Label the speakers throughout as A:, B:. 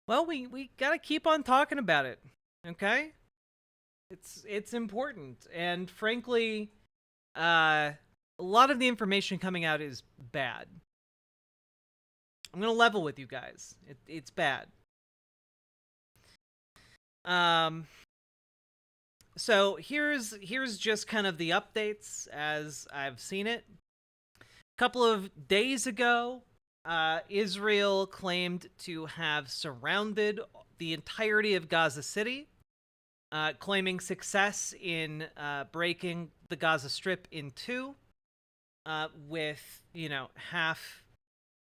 A: Well, we gotta keep on talking about it, okay? It's important, and frankly, a lot of the information coming out is bad. I'm gonna level with you guys. It's bad. Um, so here's just kind of the updates as I've seen it. A couple of days ago, Israel claimed to have surrounded the entirety of Gaza City, claiming success in breaking the Gaza Strip in two, with half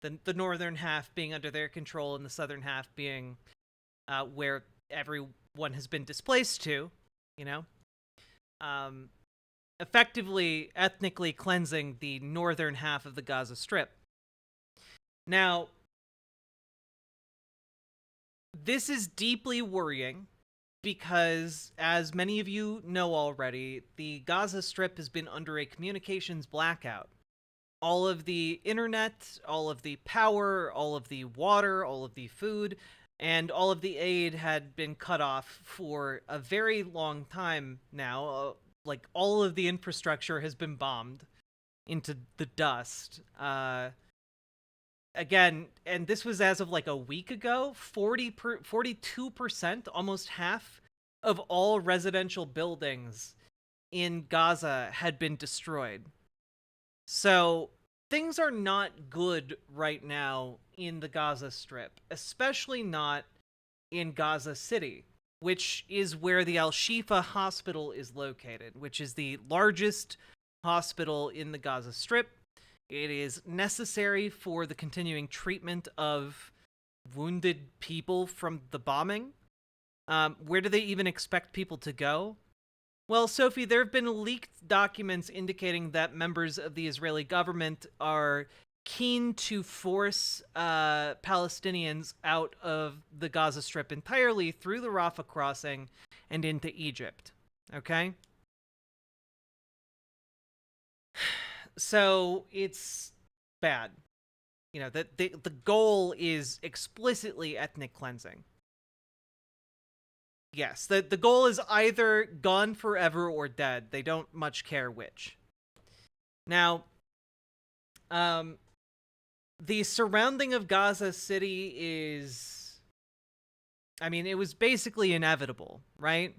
A: the northern half being under their control and the southern half being where everyone has been displaced to, you know, um, effectively ethnically cleansing the northern half of the Gaza Strip. Now, this is deeply worrying because, as many of you know already, the Gaza Strip has been under a communications blackout. All of the internet, all of the power, all of the water, all of the food, and all of the aid had been cut off for a very long time now. Like, all of the infrastructure has been bombed into the dust. Again, and this was as of like a week ago, 42%, almost half of all residential buildings in Gaza had been destroyed. So things are not good right now in the Gaza Strip, especially not in Gaza City, which is where the Al-Shifa Hospital is located, which is the largest hospital in the Gaza Strip. It is necessary for the continuing treatment of wounded people from the bombing. Where do they even expect people to go? Well, Sophie, there have been leaked documents indicating that members of the Israeli government are keen to force Palestinians out of the Gaza Strip entirely through the Rafah crossing and into Egypt. Okay? So it's bad. You know, the goal is explicitly ethnic cleansing. Yes, the goal is either gone forever or dead. They don't much care which. Now, the surrounding of Gaza City is, I mean, it was basically inevitable, right?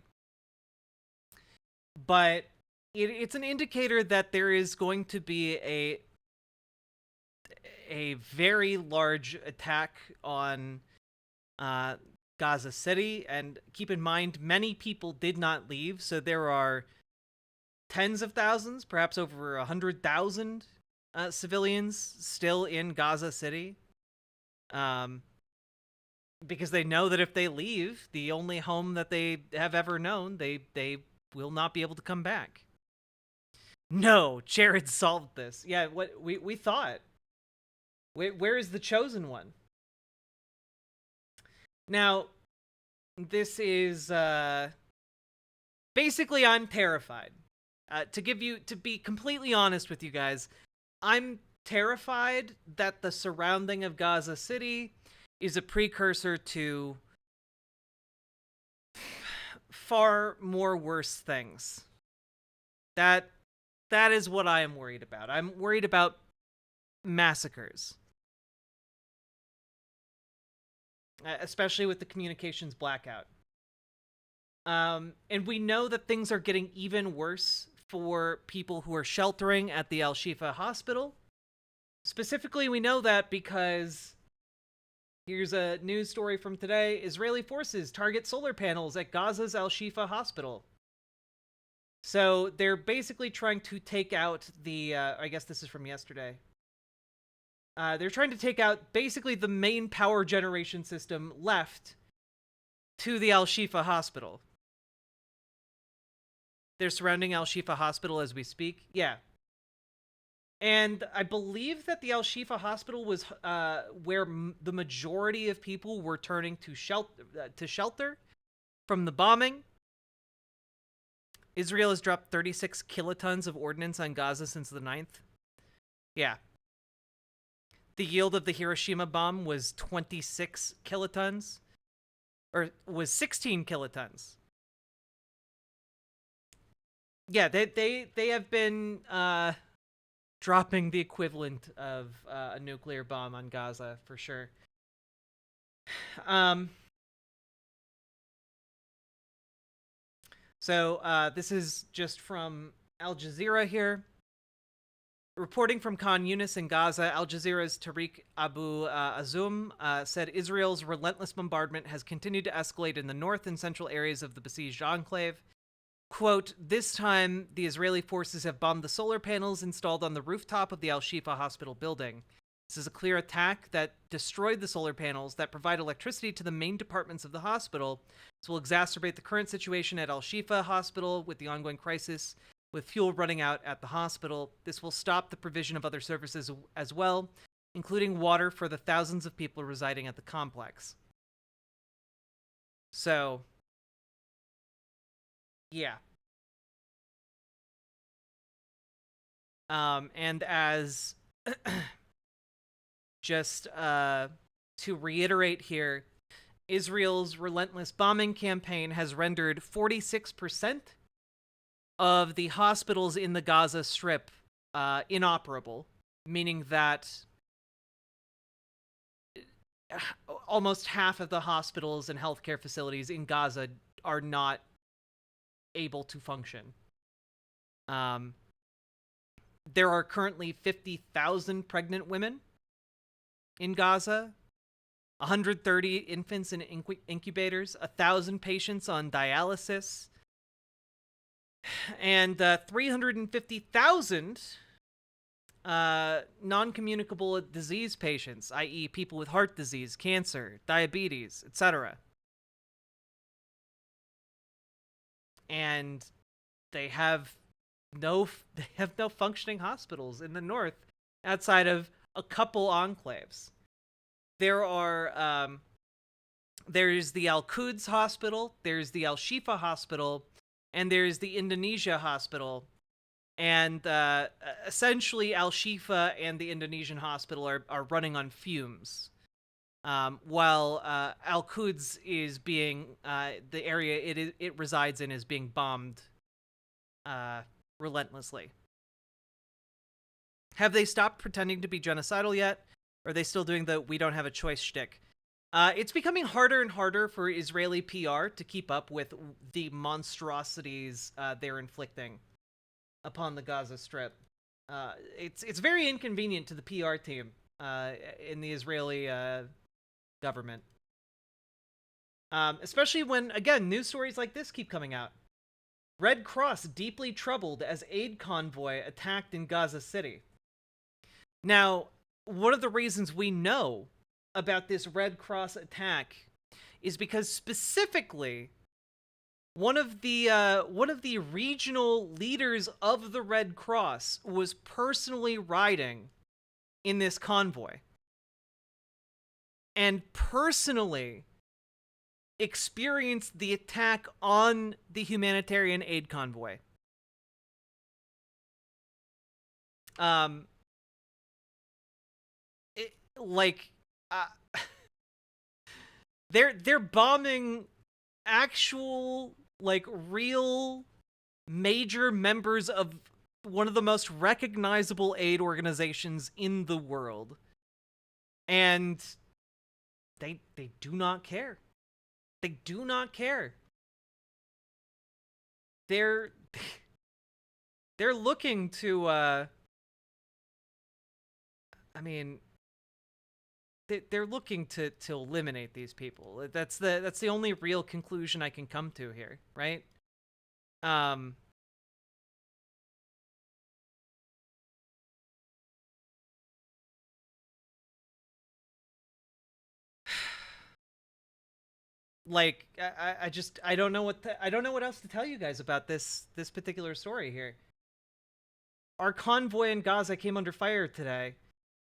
A: But it's an indicator that there is going to be a very large attack on Gaza City. And keep in mind, many people did not leave, so there are tens of thousands, perhaps over 100,000 civilians still in Gaza City. Because they know that if they leave the only home that they have ever known, they will not be able to come back. No, Jared solved this. Yeah, what we thought. Where is the chosen one? Now, this is basically, I'm terrified. To be completely honest with you guys, I'm terrified that the surrounding of Gaza City is a precursor to far more worse things. That is what I am worried about. I'm worried about massacres. Especially with the communications blackout. And we know that things are getting even worse for people who are sheltering at the Al-Shifa hospital. Specifically, we know that because here's a news story from today. Israeli forces target solar panels at Gaza's Al-Shifa hospital. So they're basically trying to take out the, I guess this is from yesterday. They're trying to take out basically the main power generation system left to the Al-Shifa hospital. They're surrounding Al-Shifa hospital as we speak. Yeah. And I believe that the Al-Shifa hospital was where the majority of people were turning to shelter from the bombing. Israel has dropped 36 kilotons of ordnance on Gaza since the 9th. Yeah. The yield of the Hiroshima bomb was 26 kilotons. or was 16 kilotons. Yeah, they have been dropping the equivalent of a nuclear bomb on Gaza for sure. Um, so this is just from Al Jazeera here. Reporting from Khan Yunis in Gaza, Al Jazeera's Tariq Abu Azum said Israel's relentless bombardment has continued to escalate in the north and central areas of the besieged enclave. Quote, this time, the Israeli forces have bombed the solar panels installed on the rooftop of the Al-Shifa hospital building. This is a clear attack that destroyed the solar panels that provide electricity to the main departments of the hospital. This will exacerbate the current situation at Al-Shifa hospital with the ongoing crisis with fuel running out at the hospital. This will stop the provision of other services as well, including water for the thousands of people residing at the complex. So, yeah. And as just to reiterate here, Israel's relentless bombing campaign has rendered 46% of the hospitals in the Gaza Strip inoperable, meaning that almost half of the hospitals and healthcare facilities in Gaza are not able to function. There are currently 50,000 pregnant women in Gaza, 130 infants in incubators, 1,000 patients on dialysis, and 350,000 non-communicable disease patients, i.e. people with heart disease, cancer, diabetes, etc. And they have no functioning hospitals in the north outside of a couple enclaves. There are there's the Al-Quds hospital, there's the Al-Shifa hospital, and there's the Indonesia hospital. And essentially Al-Shifa and the Indonesian hospital are running on fumes. While Al-Quds is being the area it resides in is being bombed relentlessly. Have they stopped pretending to be genocidal yet? Or are they still doing the we don't have a choice shtick? It's becoming harder and harder for Israeli PR to keep up with the monstrosities they're inflicting upon the Gaza Strip. It's very inconvenient to the PR team in the Israeli government. Especially when, again, news stories like this keep coming out. Red Cross deeply troubled as aid convoy attacked in Gaza City. Now, one of the reasons we know about this Red Cross attack is because specifically one of the regional leaders of the Red Cross was personally riding in this convoy and personally experienced the attack on the humanitarian aid convoy. They're bombing actual, like, real major members of one of the most recognizable aid organizations in the world, and they do not care. They do not care. They're looking to I mean, they're looking to eliminate these people. That's the only real conclusion I can come to here, right? Like I don't know I don't know what else to tell you guys about this particular story here. Our convoy in Gaza came under fire today.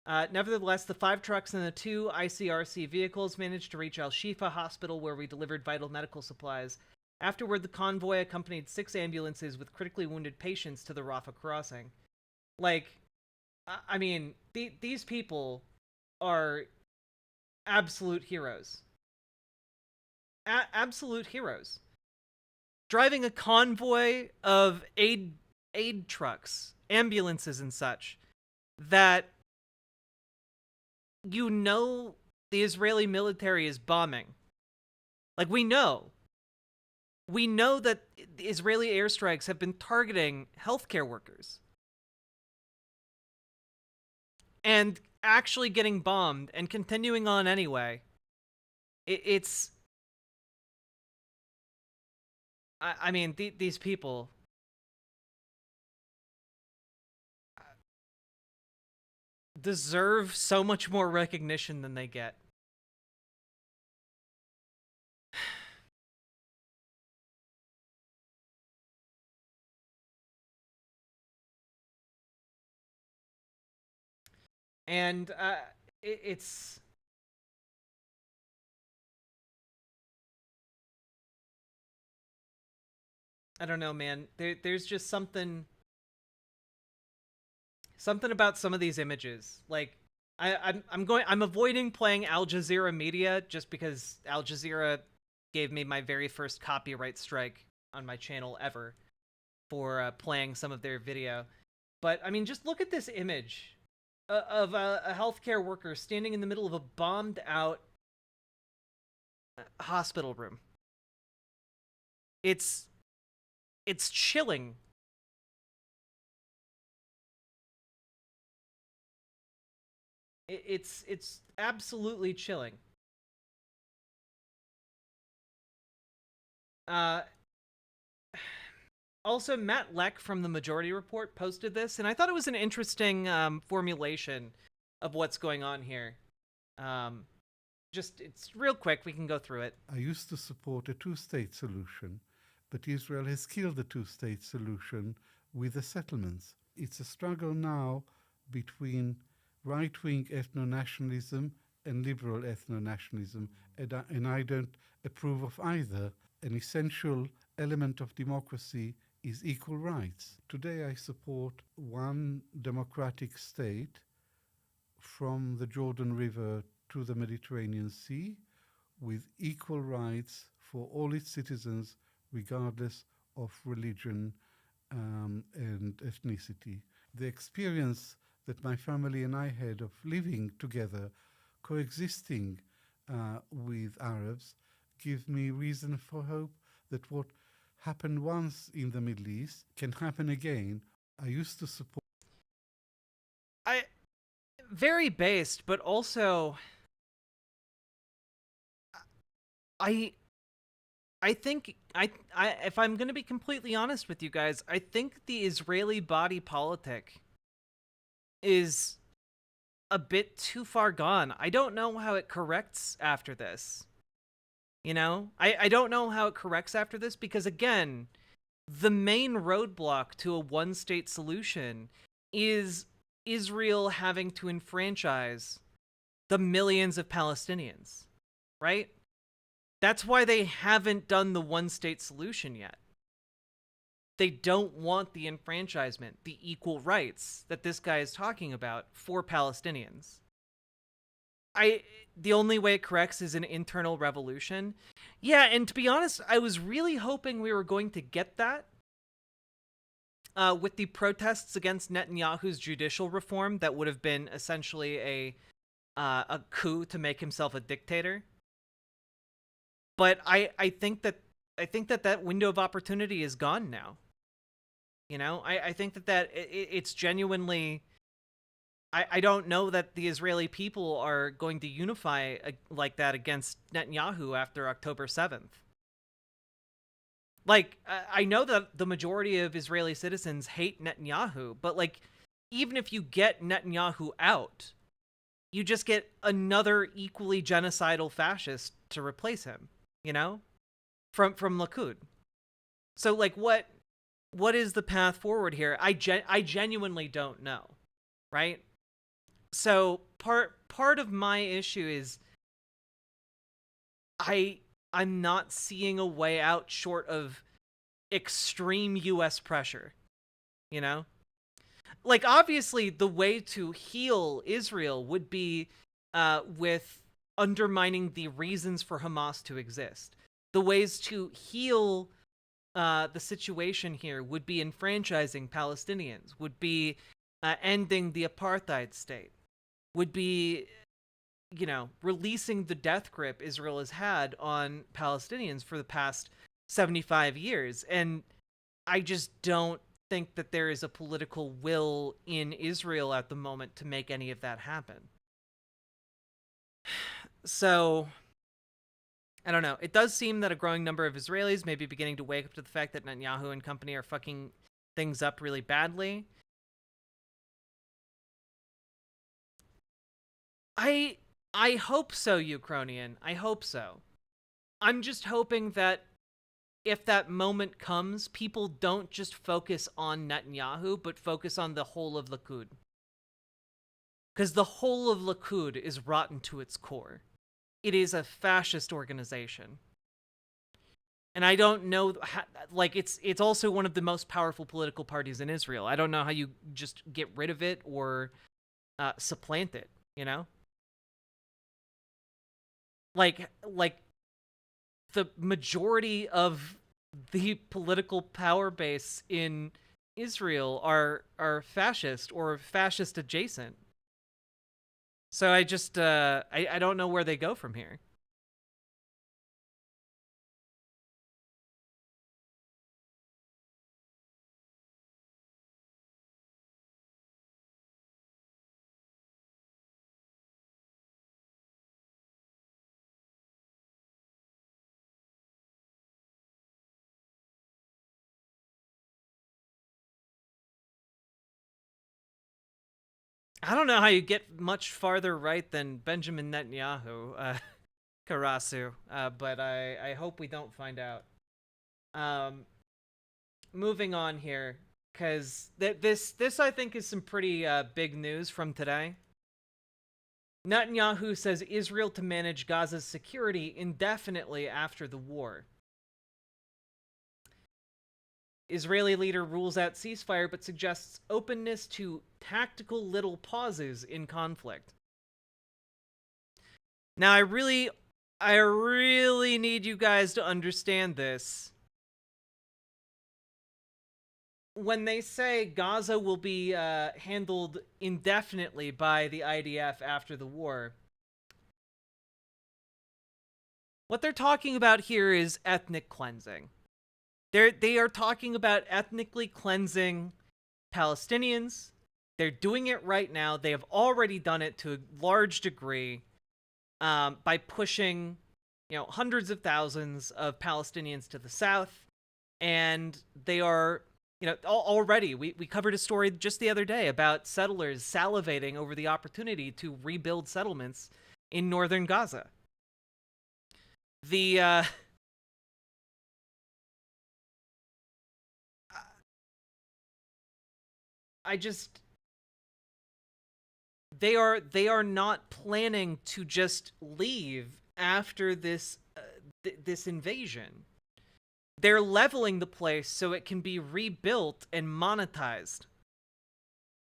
A: Nevertheless, the 5 trucks and the 2 ICRC vehicles managed to reach Al-Shifa Hospital, where we delivered vital medical supplies. Afterward, the convoy accompanied 6 ambulances with critically wounded patients to the Rafah crossing. Like, I mean, these people are absolute heroes. absolute heroes, driving a convoy of aid trucks, ambulances, and such that the Israeli military is bombing. Like, we know that Israeli airstrikes have been targeting healthcare workers and actually getting bombed and continuing on anyway. It's I mean, these people deserve so much more recognition than they get. And it's I don't know, man. There's just something about some of these images. Like, I'm avoiding playing Al Jazeera Media just because Al Jazeera gave me my very first copyright strike on my channel ever for playing some of their video. But I mean, just look at this image of a healthcare worker standing in the middle of a bombed out hospital room. It's chilling. It's absolutely chilling. Also, Matt Leck from the Majority Report posted this, and I thought it was an interesting formulation of what's going on here. It's real quick, we can go through it.
B: I used to support a two-state solution, but Israel has killed the two-state solution with the settlements. It's a struggle now between right-wing ethno-nationalism and liberal ethno-nationalism, and I don't approve of either. An essential element of democracy is equal rights. Today I support one democratic state from the Jordan River to the Mediterranean Sea with equal rights for all its citizens regardless of religion and ethnicity. The experience that my family and I had of living together, coexisting with Arabs, gives me reason for hope that what happened once in the Middle East can happen again. I used to support...
A: Very based, but also... I think if I'm going to be completely honest with you guys, I think the Israeli body politic is a bit too far gone. I don't know how it corrects after this. You know? I don't know how it corrects after this because, again, the main roadblock to a one-state solution is Israel having to enfranchise the millions of Palestinians, right? That's why they haven't done the one-state solution yet. They don't want the enfranchisement, the equal rights that this guy is talking about for Palestinians. The only way it corrects is an internal revolution. Yeah, and to be honest, I was really hoping we were going to get that with the protests against Netanyahu's judicial reform that would have been essentially a coup to make himself a dictator. But I think that window of opportunity is gone now. You know, I think that it's genuinely... I don't know that the Israeli people are going to unify like that against Netanyahu after October 7th. Like, I know that the majority of Israeli citizens hate Netanyahu, but, like, even if you get Netanyahu out, you just get another equally genocidal fascist to replace him, you know? From Likud. So, like, what is the path forward here? I genuinely don't know, right? So part of my issue is I'm not seeing a way out short of extreme US pressure, you know? Like, obviously the way to heal Israel would be with undermining the reasons for Hamas to exist. The ways to heal the situation here would be enfranchising Palestinians, would be ending the apartheid state, would be, releasing the death grip Israel has had on Palestinians for the past 75 years. And I just don't think that there is a political will in Israel at the moment to make any of that happen. So, I don't know. It does seem that a growing number of Israelis may be beginning to wake up to the fact that Netanyahu and company are fucking things up really badly. I hope so, Ukrainian. I hope so. I'm just hoping that if that moment comes, people don't just focus on Netanyahu, but focus on the whole of Likud. Because the whole of Likud is rotten to its core. It is a fascist organization. And I don't know how, it's also one of the most powerful political parties in Israel. I don't know how you just get rid of it or supplant it, you know? Like the majority of the political power base in Israel are fascist or fascist adjacent. So I just I don't know where they go from here. I don't know how you get much farther right than Benjamin Netanyahu, Karasu, but I hope we don't find out. Um, Moving on here, because this I think is some pretty big news from today. Netanyahu says Israel to manage Gaza's security indefinitely after the war. Israeli leader rules out ceasefire but suggests openness to tactical little pauses in conflict. Now, I really need you guys to understand this. When they say Gaza will be handled indefinitely by the IDF after the war, what they're talking about here is ethnic cleansing. They are talking about ethnically cleansing Palestinians. They're doing it right now. They have already done it to a large degree by pushing, hundreds of thousands of Palestinians to the south, and they are, already. We covered a story just the other day about settlers salivating over the opportunity to rebuild settlements in northern Gaza. The I just they are not planning to just leave after this this invasion. They're leveling the place so it can be rebuilt and monetized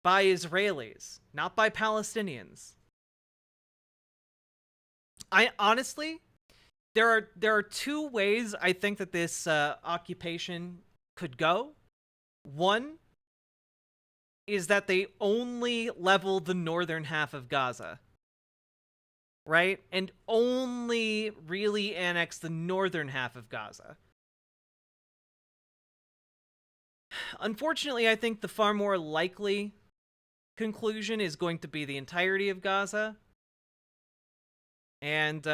A: by Israelis, not by Palestinians. I honestly, there are two ways I think that this occupation could go. One is that they only level the northern half of Gaza, right? And only really annex the northern half of Gaza. Unfortunately, I think the far more likely conclusion is going to be the entirety of Gaza. And,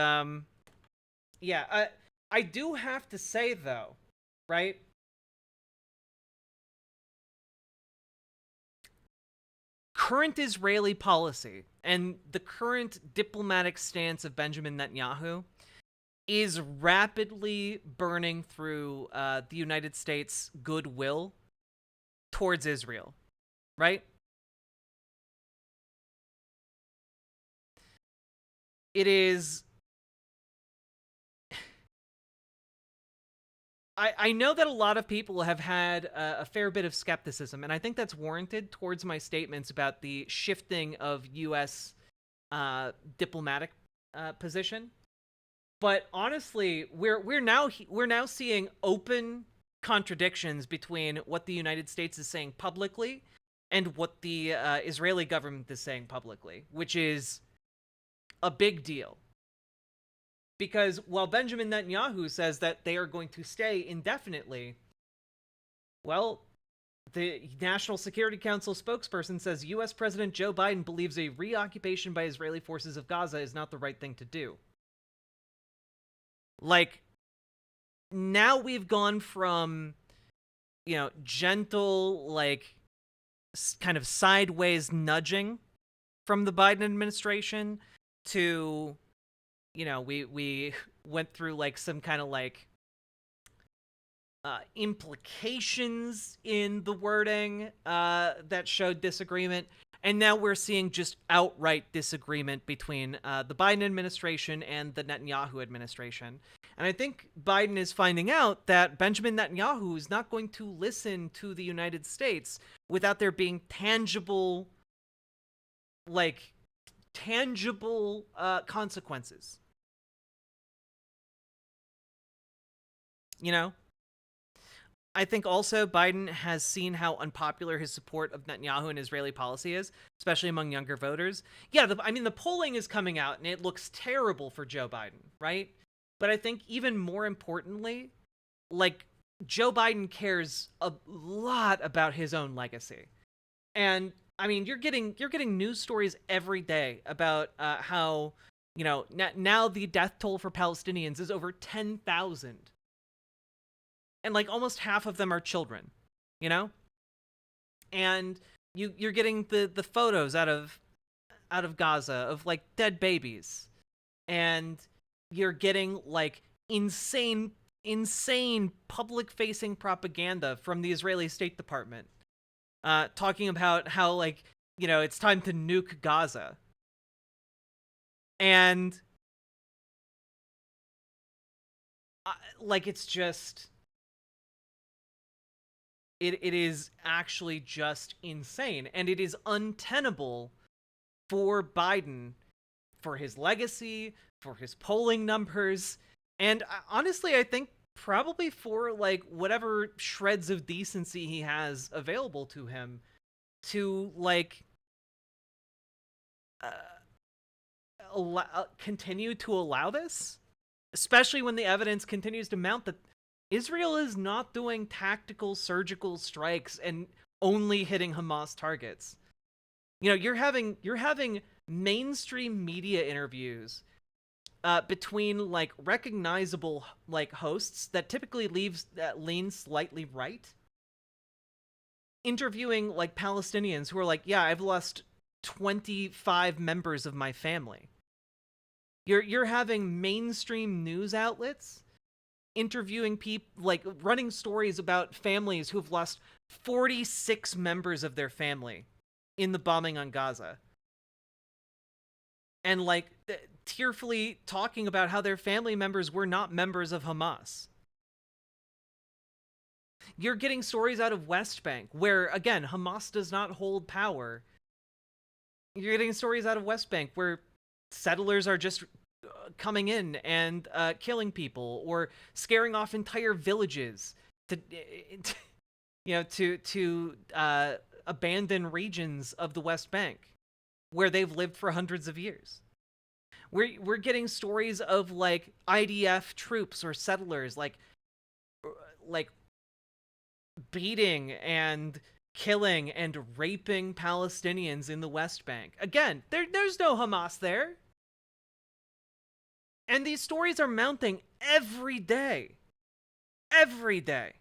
A: yeah, I do have to say, though, right? Current Israeli policy and the current diplomatic stance of Benjamin Netanyahu is rapidly burning through the United States' goodwill towards Israel, right? It is... I know that a lot of people have had a fair bit of skepticism, and I think that's warranted towards my statements about the shifting of U.S. Diplomatic position. But honestly, we're now seeing open contradictions between what the United States is saying publicly and what the Israeli government is saying publicly, which is a big deal. Because while Benjamin Netanyahu says that they are going to stay indefinitely, well, the National Security Council spokesperson says U.S. President Joe Biden believes a reoccupation by Israeli forces of Gaza is not the right thing to do. Like, now we've gone from, gentle, like, kind of sideways nudging from the Biden administration to, we went through, like, some kind of, like, implications in the wording that showed disagreement. And now we're seeing just outright disagreement between the Biden administration and the Netanyahu administration. And I think Biden is finding out that Benjamin Netanyahu is not going to listen to the United States without there being tangible consequences. You know? I think also Biden has seen how unpopular his support of Netanyahu and Israeli policy is, especially among younger voters. Yeah, the polling is coming out and it looks terrible for Joe Biden, right? But I think even more importantly, like, Joe Biden cares a lot about his own legacy. And I mean, you're getting news stories every day about how, now the death toll for Palestinians is over 10,000. And like almost half of them are children, and you're getting the photos out of Gaza of like dead babies, and you're getting like insane public facing propaganda from the Israeli State Department talking about how, like, it's time to nuke Gaza. And like, it's just it is actually just insane, and it is untenable for Biden, for his legacy, for his polling numbers, and honestly, I think probably for like whatever shreds of decency he has available to him to like continue to allow this, especially when the evidence continues to mount that Israel is not doing tactical surgical strikes and only hitting Hamas targets. You're having mainstream media interviews between like recognizable like hosts that typically lean slightly right, interviewing like Palestinians who are like, yeah, I've lost 25 members of my family. You're having mainstream news outlets interviewing people, like running stories about families who have lost 46 members of their family in the bombing on Gaza. And like tearfully talking about how their family members were not members of Hamas. You're getting stories out of West Bank where, again, Hamas does not hold power. You're getting stories out of West Bank where settlers are just coming in and killing people or scaring off entire villages to abandon regions of the West Bank where they've lived for hundreds of years. We're getting stories of like IDF troops or settlers like beating and killing and raping Palestinians in the West Bank. Again, there's no Hamas there. And these stories are mounting every day. Every day.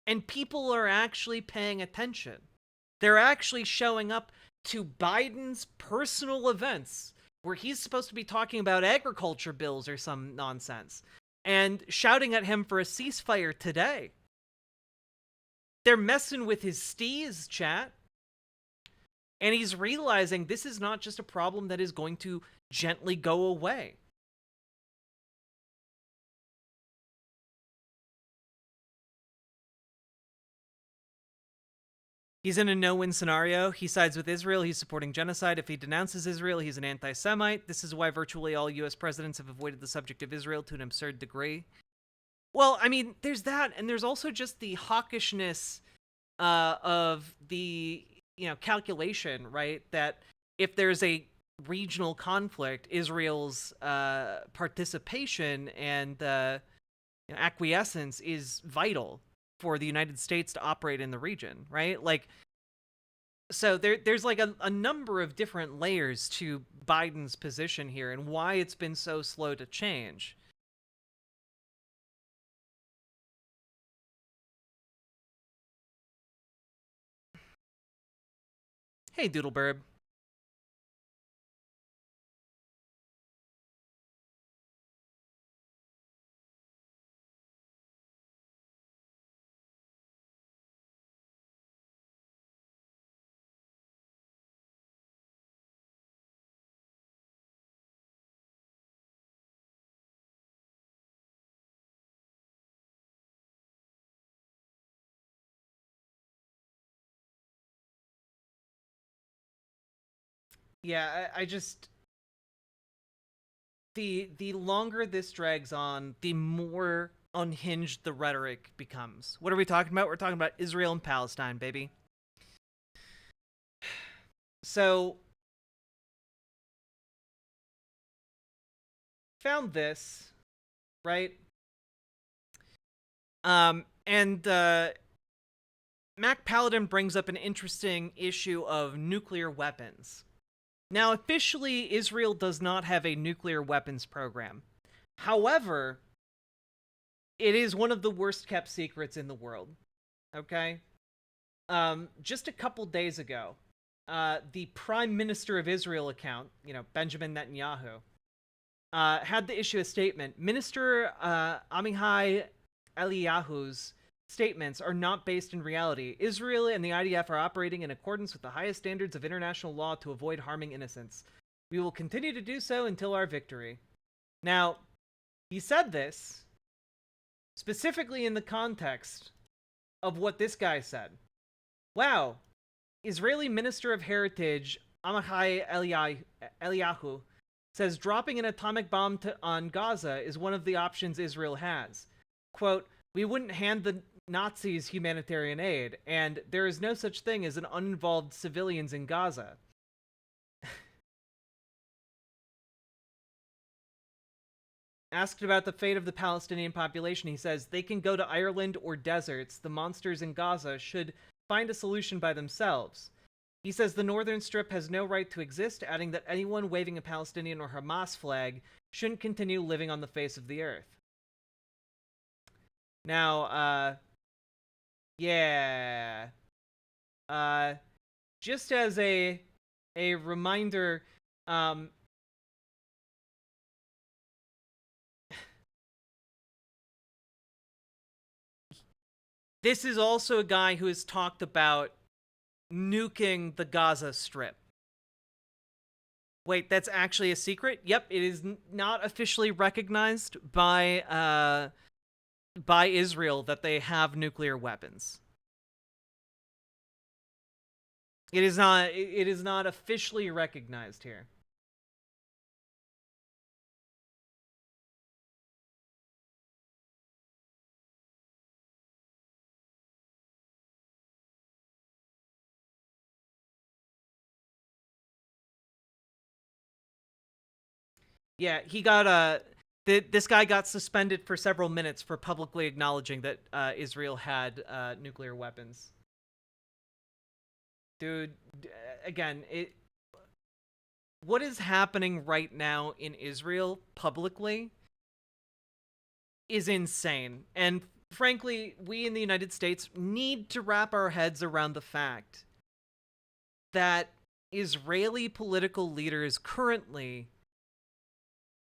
A: And people are actually paying attention. They're actually showing up to Biden's personal events where he's supposed to be talking about agriculture bills or some nonsense and shouting at him for a ceasefire today. They're messing with his steez, chat. And he's realizing this is not just a problem that is going to gently go away. He's in a no-win scenario. He sides with Israel. He's supporting genocide. If he denounces Israel, he's an anti-Semite. This is why virtually all U.S. presidents have avoided the subject of Israel to an absurd degree. Well, I mean, there's that, and there's also just the hawkishness of the calculation, right? That if there's a regional conflict, Israel's participation and acquiescence is vital for the United States to operate in the region, right? Like, so there's like a number of different layers to Biden's position here and why it's been so slow to change. Hey, Doodleburb. Yeah, I just the longer this drags on, the more unhinged the rhetoric becomes. What are we talking about? We're talking about Israel and Palestine, baby. So, found this, right? And Mac Paladin brings up an interesting issue of nuclear weapons. Now, officially, Israel does not have a nuclear weapons program. However, it is one of the worst kept secrets in the world. Okay? Just a couple days ago, the Prime Minister of Israel account, Benjamin Netanyahu, had to issue a statement. Minister Amihai Eliyahu's statements are not based in reality. Israel and the IDF are operating in accordance with the highest standards of international law to avoid harming innocents. We will continue to do so until our victory. Now, he said this specifically in the context of what this guy said. Wow, Israeli Minister of Heritage Amihai Eliyahu says dropping an atomic bomb on Gaza is one of the options Israel has. Quote, we wouldn't hand the Nazis humanitarian aid, and there is no such thing as an uninvolved civilians in Gaza. Asked about the fate of the Palestinian population, he says, they can go to Ireland or deserts. The monsters in Gaza should find a solution by themselves. He says the Northern Strip has no right to exist, adding that anyone waving a Palestinian or Hamas flag shouldn't continue living on the face of the earth. Now, yeah. Just as a reminder, this is also a guy who has talked about nuking the Gaza Strip. Wait, that's actually a secret? Yep, it is not officially recognized by Israel that they have nuclear weapons. It is not officially recognized here. Yeah, he got this guy got suspended for several minutes for publicly acknowledging that Israel had nuclear weapons. Dude, again, what is happening right now in Israel publicly is insane. And frankly, we in the United States need to wrap our heads around the fact that Israeli political leaders currently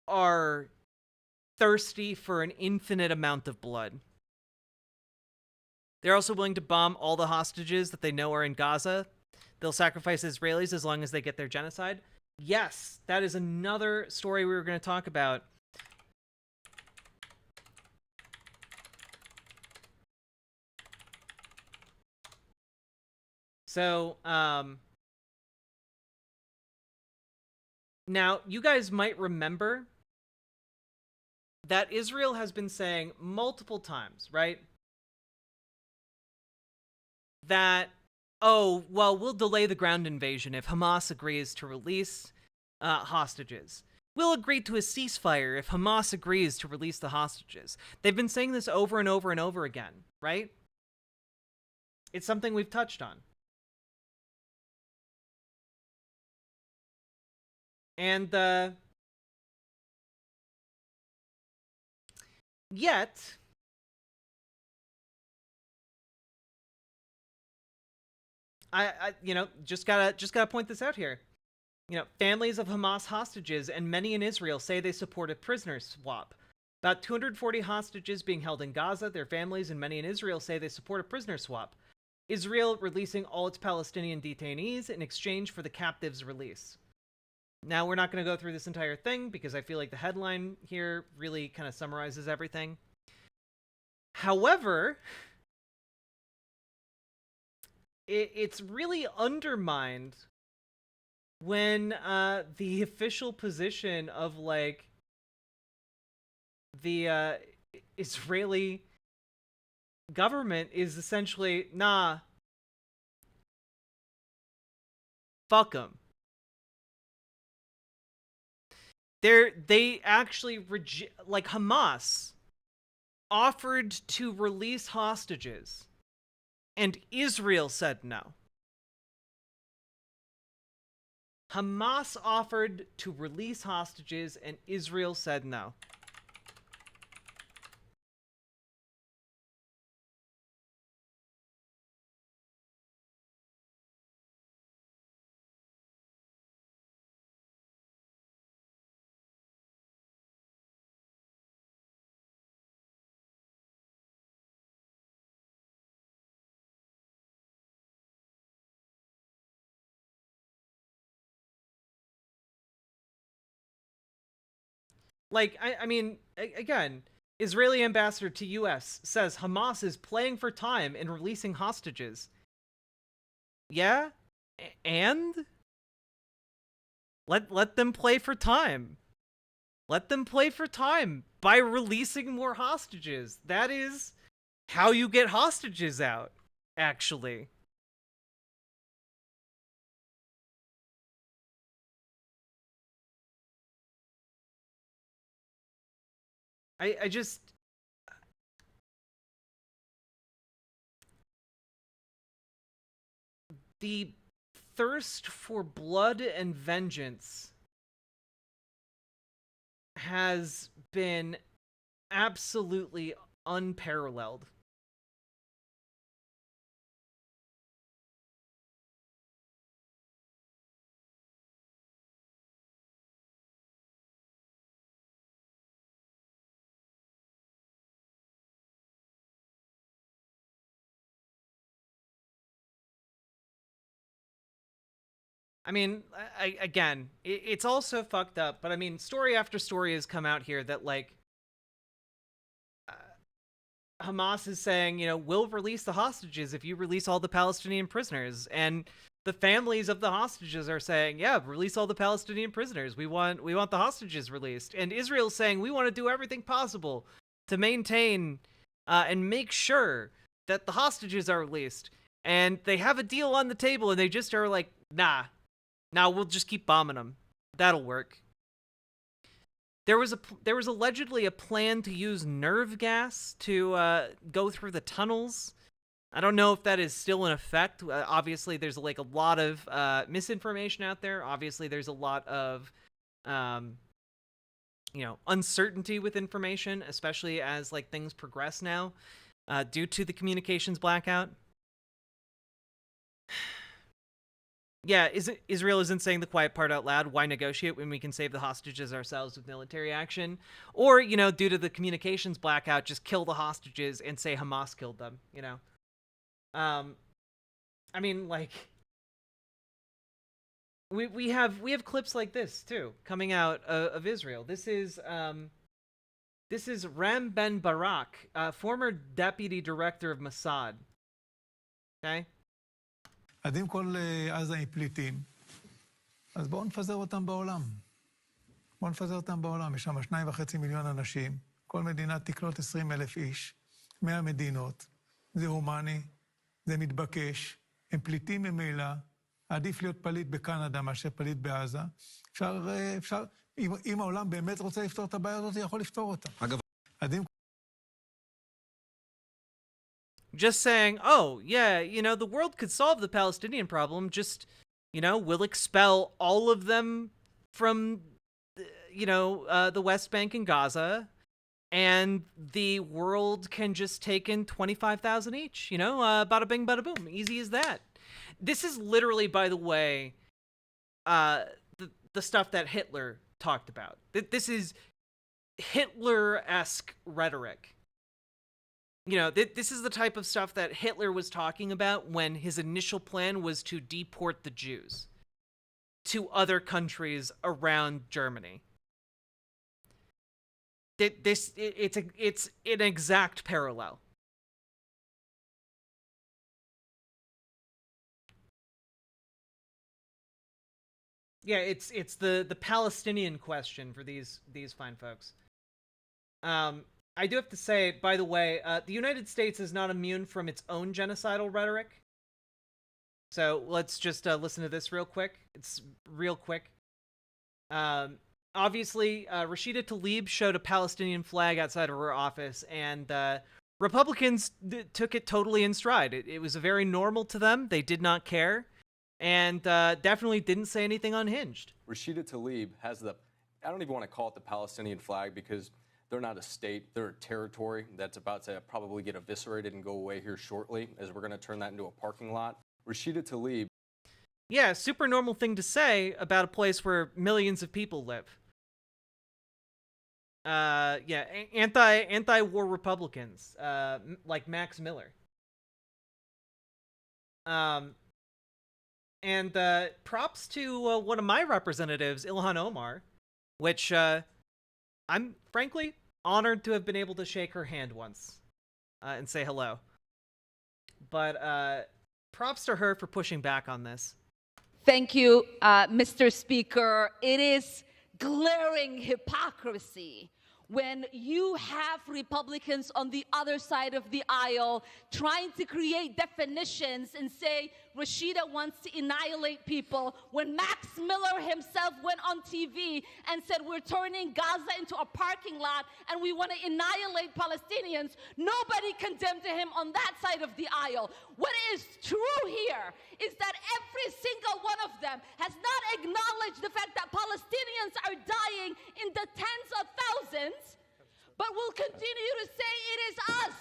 A: are thirsty for an infinite amount of blood. They're also willing to bomb all the hostages that they know are in Gaza. They'll sacrifice Israelis as long as they get their genocide. Yes, that is another story we were going to talk about. So, now you guys might remember that Israel has been saying multiple times, right? That, oh, well, we'll delay the ground invasion if Hamas agrees to release hostages. We'll agree to a ceasefire if Hamas agrees to release the hostages. They've been saying this over and over and over again, right? It's something we've touched on. And, yet, I just gotta point this out here. Families of Hamas hostages and many in Israel say they support a prisoner swap. About 240 hostages being held in Gaza. Their families and many in Israel say they support a prisoner swap. Israel releasing all its Palestinian detainees in exchange for the captives' release. Now, we're not going to go through this entire thing because I feel like the headline here really kind of summarizes everything. However, it's really undermined when the official position of like the Israeli government is essentially, nah, fuck them. They actually like Hamas offered to release hostages, and Israel said no. Hamas offered to release hostages, and Israel said no. Like, I mean, again, Israeli ambassador to U.S. says Hamas is playing for time in releasing hostages. Yeah? And? Let them play for time. Let them play for time by releasing more hostages. That is how you get hostages out, actually. I just... The thirst for blood and vengeance has been absolutely unparalleled. I mean, again, it's also fucked up, but I mean, story after story has come out here that, like, Hamas is saying, we'll release the hostages if you release all the Palestinian prisoners. And the families of the hostages are saying, yeah, release all the Palestinian prisoners. We want the hostages released. And Israel's saying, we want to do everything possible to maintain and make sure that the hostages are released. And they have a deal on the table, and they just are like, nah, we'll just keep bombing them. That'll work. There was allegedly a plan to use nerve gas to go through the tunnels. I don't know if that is still in effect. Obviously, there's like a lot of misinformation out there. Obviously, there's a lot of uncertainty with information, especially as like things progress now due to the communications blackout. Yeah, Israel isn't saying the quiet part out loud. Why negotiate when we can save the hostages ourselves with military action? Or, due to the communications blackout, just kill the hostages and say Hamas killed them, I mean, like, we have clips like this too coming out of Israel. This is Ram Ben Barak, former deputy director of Mossad. Okay.
C: אז אם כל עזה היא פליטים, אז בואו נפזר אותם בעולם. בואו נפזר אותם בעולם. יש שם 2.5 מיליון אנשים, כל מדינה תקלוט 20,000 איש, 100 מדינות. זה הומני, זה מתבקש, הם פליטים ממילא, עדיף להיות פליט בקנדה מאשר פליט בעזה. אפשר, אם העולם באמת רוצה לפתור את הבעיה הזאת, יכול לפתור אותה.
D: אגב,
A: Just saying, oh, yeah, you know, the world could solve the Palestinian problem, just, you know, we'll expel all of them from, the West Bank and Gaza, and the world can just take in 25,000 each, bada bing, bada boom, easy as that. This is literally, by the way, the stuff that Hitler talked about. This is Hitler-esque rhetoric. This is the type of stuff that Hitler was talking about when his initial plan was to deport the Jews to other countries around Germany. It's an exact parallel. Yeah, it's the Palestinian question for these fine folks. I do have to say, by the way, the United States is not immune from its own genocidal rhetoric. So let's just listen to this real quick. It's real quick. Obviously, Rashida Tlaib showed a Palestinian flag outside of her office, and Republicans took it totally in stride. It was very normal to them. They did not care, and definitely didn't say anything unhinged.
E: Rashida Tlaib has I don't even want to call it the Palestinian flag because they're not a state, they're a territory that's about to probably get eviscerated and go away here shortly, as we're going to turn that into a parking lot. Rashida Tlaib.
A: Yeah, super normal thing to say about a place where millions of people live. Anti-war Republicans, like Max Miller. And props to one of my representatives, Ilhan Omar, which I'm frankly honored to have been able to shake her hand once and say hello. But props to her for pushing back on this.
F: Thank you, Mr. Speaker. It is glaring hypocrisy when you have Republicans on the other side of the aisle trying to create definitions and say Rashida wants to annihilate people, when Max Miller himself went on TV and said we're turning Gaza into a parking lot and we want to annihilate Palestinians. Nobody condemned him on that side of the aisle. What is true here is that every single one of them has not acknowledged the fact that Palestinians are dying in the tens of thousands, but will continue to say it is us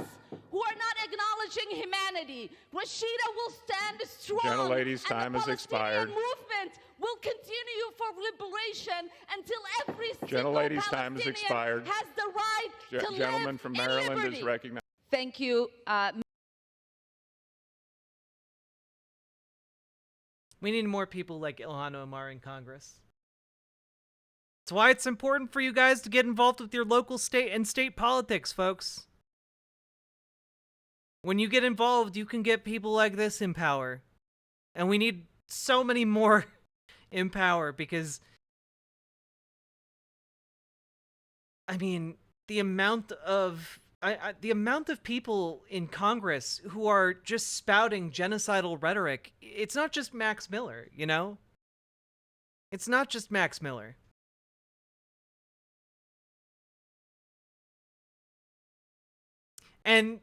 F: who are not acknowledging humanity. Rashida will stand strong.
G: Gentlelady's time has expired.
F: The movement will continue for liberation until every single
G: Gentlelady's time has expired.
F: has the right to
G: Gentleman
F: live
G: from
F: in
G: Maryland
F: liberty.
G: is recognized.
F: Thank you.
A: We need more people like Ilhan Omar in Congress. That's why it's important for you guys to get involved with your local state politics, folks. When you get involved, you can get people like this in power. And we need so many more in power because, I mean, the amount of people in Congress who are just spouting genocidal rhetoric, it's not just Max Miller, It's not just Max Miller. And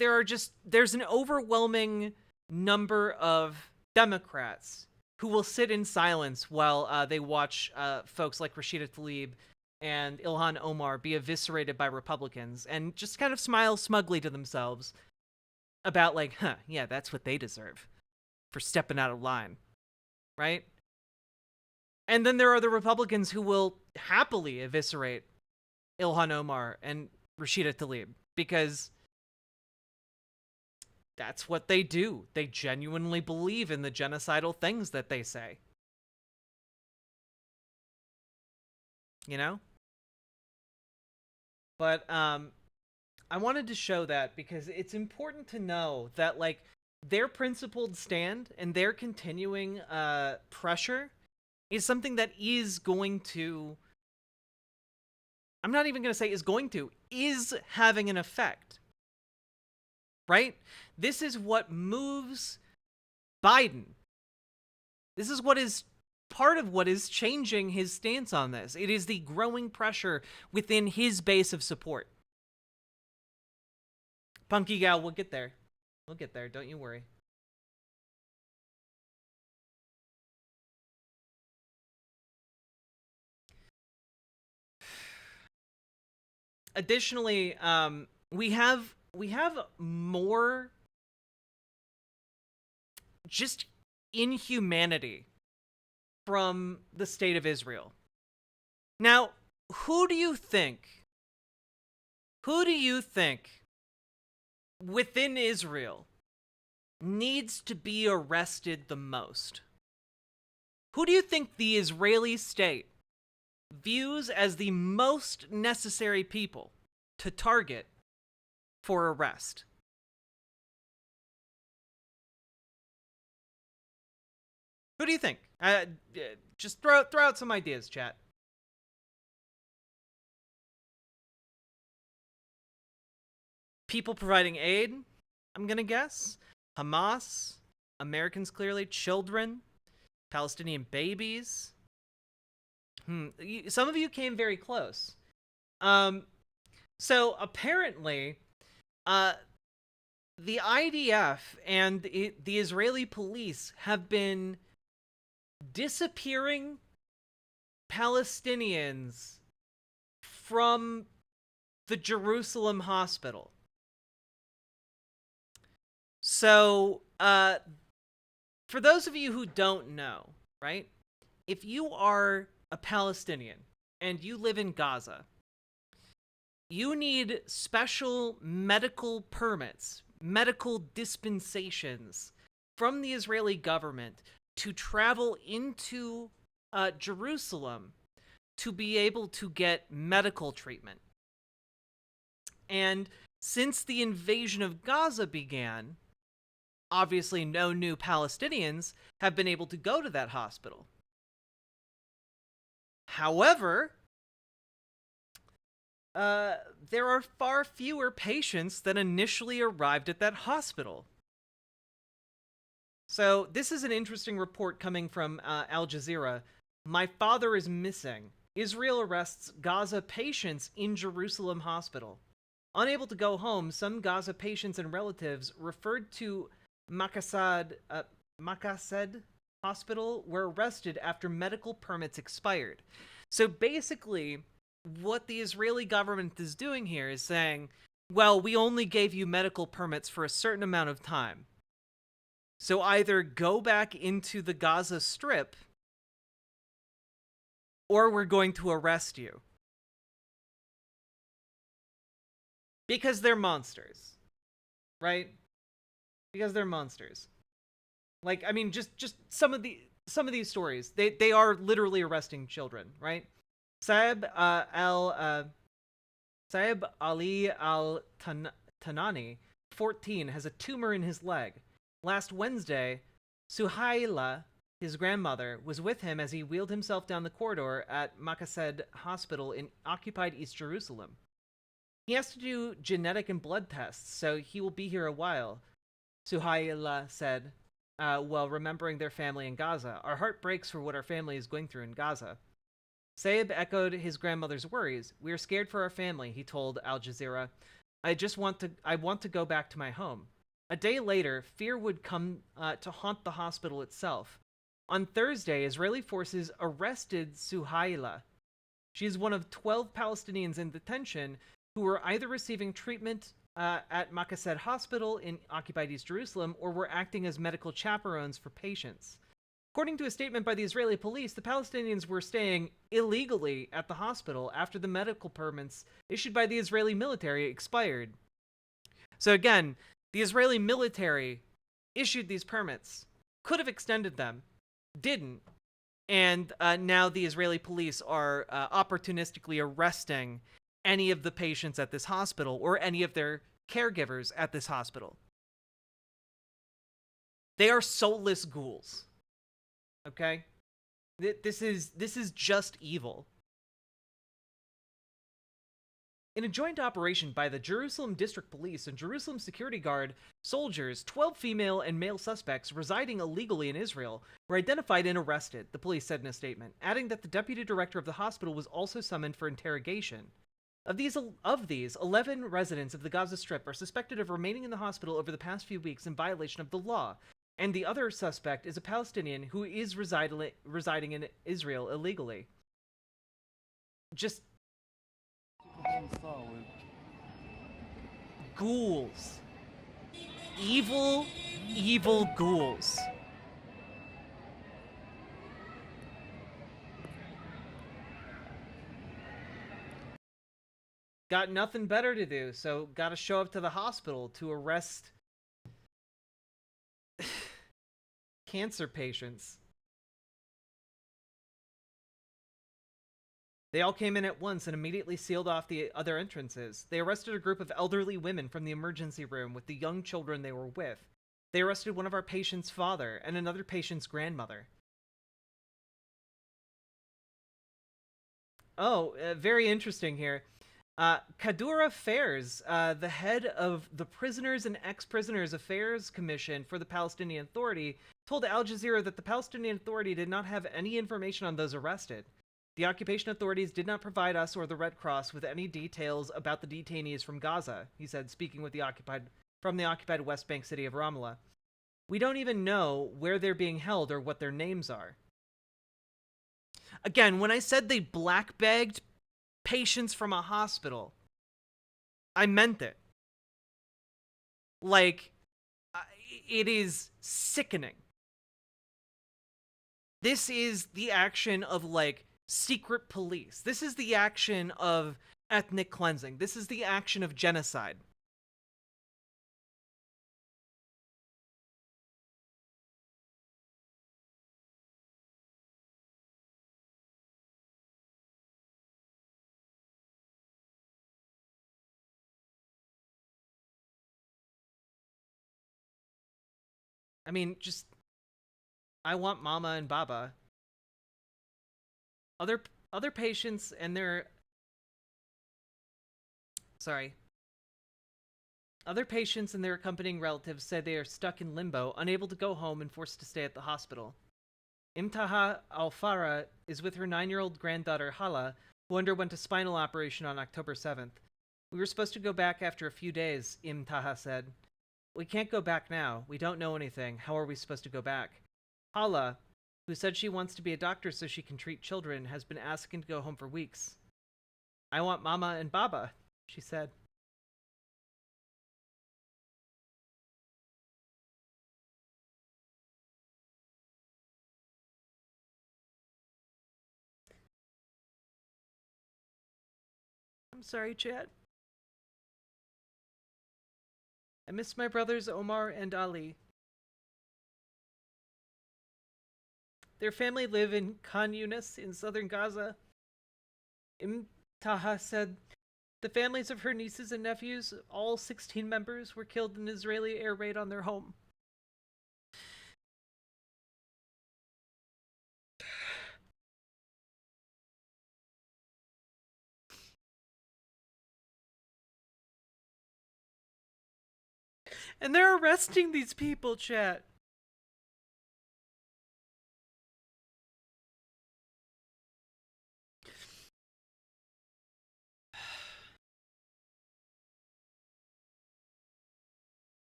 A: there's an overwhelming number of Democrats who will sit in silence while they watch folks like Rashida Tlaib and Ilhan Omar be eviscerated by Republicans and just kind of smile smugly to themselves about like, yeah, that's what they deserve for stepping out of line, right? And then there are the Republicans who will happily eviscerate Ilhan Omar and Rashida Tlaib because that's what they do. They genuinely believe in the genocidal things that they say. But I wanted to show that because it's important to know that, like, their principled stand and their continuing pressure is something that is going to, I'm not even going to say is going to, is having an effect, right? This is what moves Biden. This is what is part of what is changing his stance on this. It is the growing pressure within his base of support. Punky Gal, we'll get there. We'll get there, don't you worry. Additionally, we have more just inhumanity from the state of Israel. Now, who do you think within Israel needs to be arrested the most? Who do you think the Israeli state views as the most necessary people to target for arrest? Who do you think? Just throw out some ideas, chat. People providing aid, I'm gonna guess. Hamas, Americans clearly, children, Palestinian babies. Some of you came very close. So apparently, the IDF and the Israeli police have been disappearing Palestinians from the Jerusalem hospital. So, for those of you who don't know, right? If you are a Palestinian and you live in Gaza, you need special medical permits, medical dispensations from the Israeli government to travel into Jerusalem to be able to get medical treatment. And since the invasion of Gaza began, obviously no new Palestinians have been able to go to that hospital. However, there are far fewer patients than initially arrived at that hospital. So this is an interesting report coming from Al Jazeera. My father is missing. Israel arrests Gaza patients in Jerusalem hospital. Unable to go home, some Gaza patients and relatives referred to Maqasad hospital were arrested after medical permits expired. So basically, what the Israeli government is doing here is saying, well, we only gave you medical permits for a certain amount of time. So either go back into the Gaza Strip, or we're going to arrest you. Because they're monsters. Right? Because they're monsters. Like, I mean, just some of these stories, they are literally arresting children, right? Saeb Ali al-Tanani, 14, has a tumor in his leg. Last Wednesday, Suhaila, his grandmother, was with him as he wheeled himself down the corridor at Maqasad Hospital in occupied East Jerusalem. He has to do genetic and blood tests, so he will be here a while, Suhaila said, while remembering their family in Gaza. Our heart breaks for what our family is going through in Gaza. Saeb echoed his grandmother's worries. We are scared for our family, he told Al Jazeera. I want to go back to my home. A day later, fear would come to haunt the hospital itself. On Thursday, Israeli forces arrested Suhaila. She is one of 12 Palestinians in detention who were either receiving treatment at Maqasad Hospital in occupied East Jerusalem or were acting as medical chaperones for patients. According to a statement by the Israeli police, the Palestinians were staying illegally at the hospital after the medical permits issued by the Israeli military expired. So again, the Israeli military issued these permits, could have extended them, didn't, and now the Israeli police are opportunistically arresting any of the patients at this hospital or any of their caregivers at this hospital. They are soulless ghouls. Okay? This is just evil. In a joint operation by the Jerusalem District Police and Jerusalem Security Guard soldiers, 12 female and male suspects residing illegally in Israel were identified and arrested, the police said in a statement, adding that the deputy director of the hospital was also summoned for interrogation. Of these, 11 residents of the Gaza Strip are suspected of remaining in the hospital over the past few weeks in violation of the law, and the other suspect is a Palestinian who is residing in Israel illegally. Just ghouls. Evil, evil ghouls. Got nothing better to do, so gotta show up to the hospital to arrest cancer patients. They all came in at once and immediately sealed off the other entrances. They arrested a group of elderly women from the emergency room with the young children they were with. They arrested one of our patient's father and another patient's grandmother. Oh, very interesting here. Kadura Fairs, the head of the Prisoners and Ex-Prisoners Affairs Commission for the Palestinian Authority, told Al Jazeera that the Palestinian Authority did not have any information on those arrested. The occupation authorities did not provide us or the Red Cross with any details about the detainees from Gaza, he said, speaking with the occupied West Bank city of Ramallah. We don't even know where they're being held or what their names are. Again, when I said they black-bagged patients from a hospital, I meant it. Like, it is sickening. This is the action of, like, secret police. This is the action of ethnic cleansing. This is the action of genocide. I mean, just, I want Mama and Baba. Other patients and their... Sorry. Other patients and their accompanying relatives say they are stuck in limbo, unable to go home and forced to stay at the hospital. Imtaha Al-Farah is with her 9-year-old granddaughter Hala, who underwent a spinal operation on October 7th. We were supposed to go back after a few days, Imtaha said. We can't go back now. We don't know anything. How are we supposed to go back? Hala, who said she wants to be a doctor so she can treat children, has been asking to go home for weeks. I want Mama and Baba, she said. I'm sorry, chat. I miss my brothers Omar and Ali. Their family live in Khan Yunis in southern Gaza. Imtaha said the families of her nieces and nephews, all 16 members, were killed in an Israeli air raid on their home. And they're arresting these people, chat.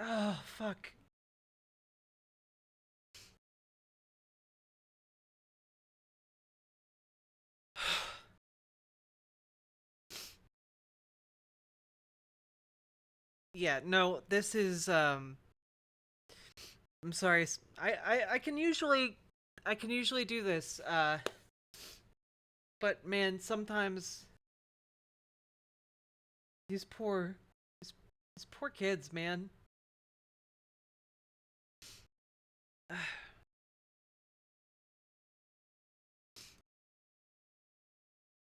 A: Oh, fuck. Yeah, no, this is, I'm sorry. I can usually do this, but man, sometimes these poor kids, man.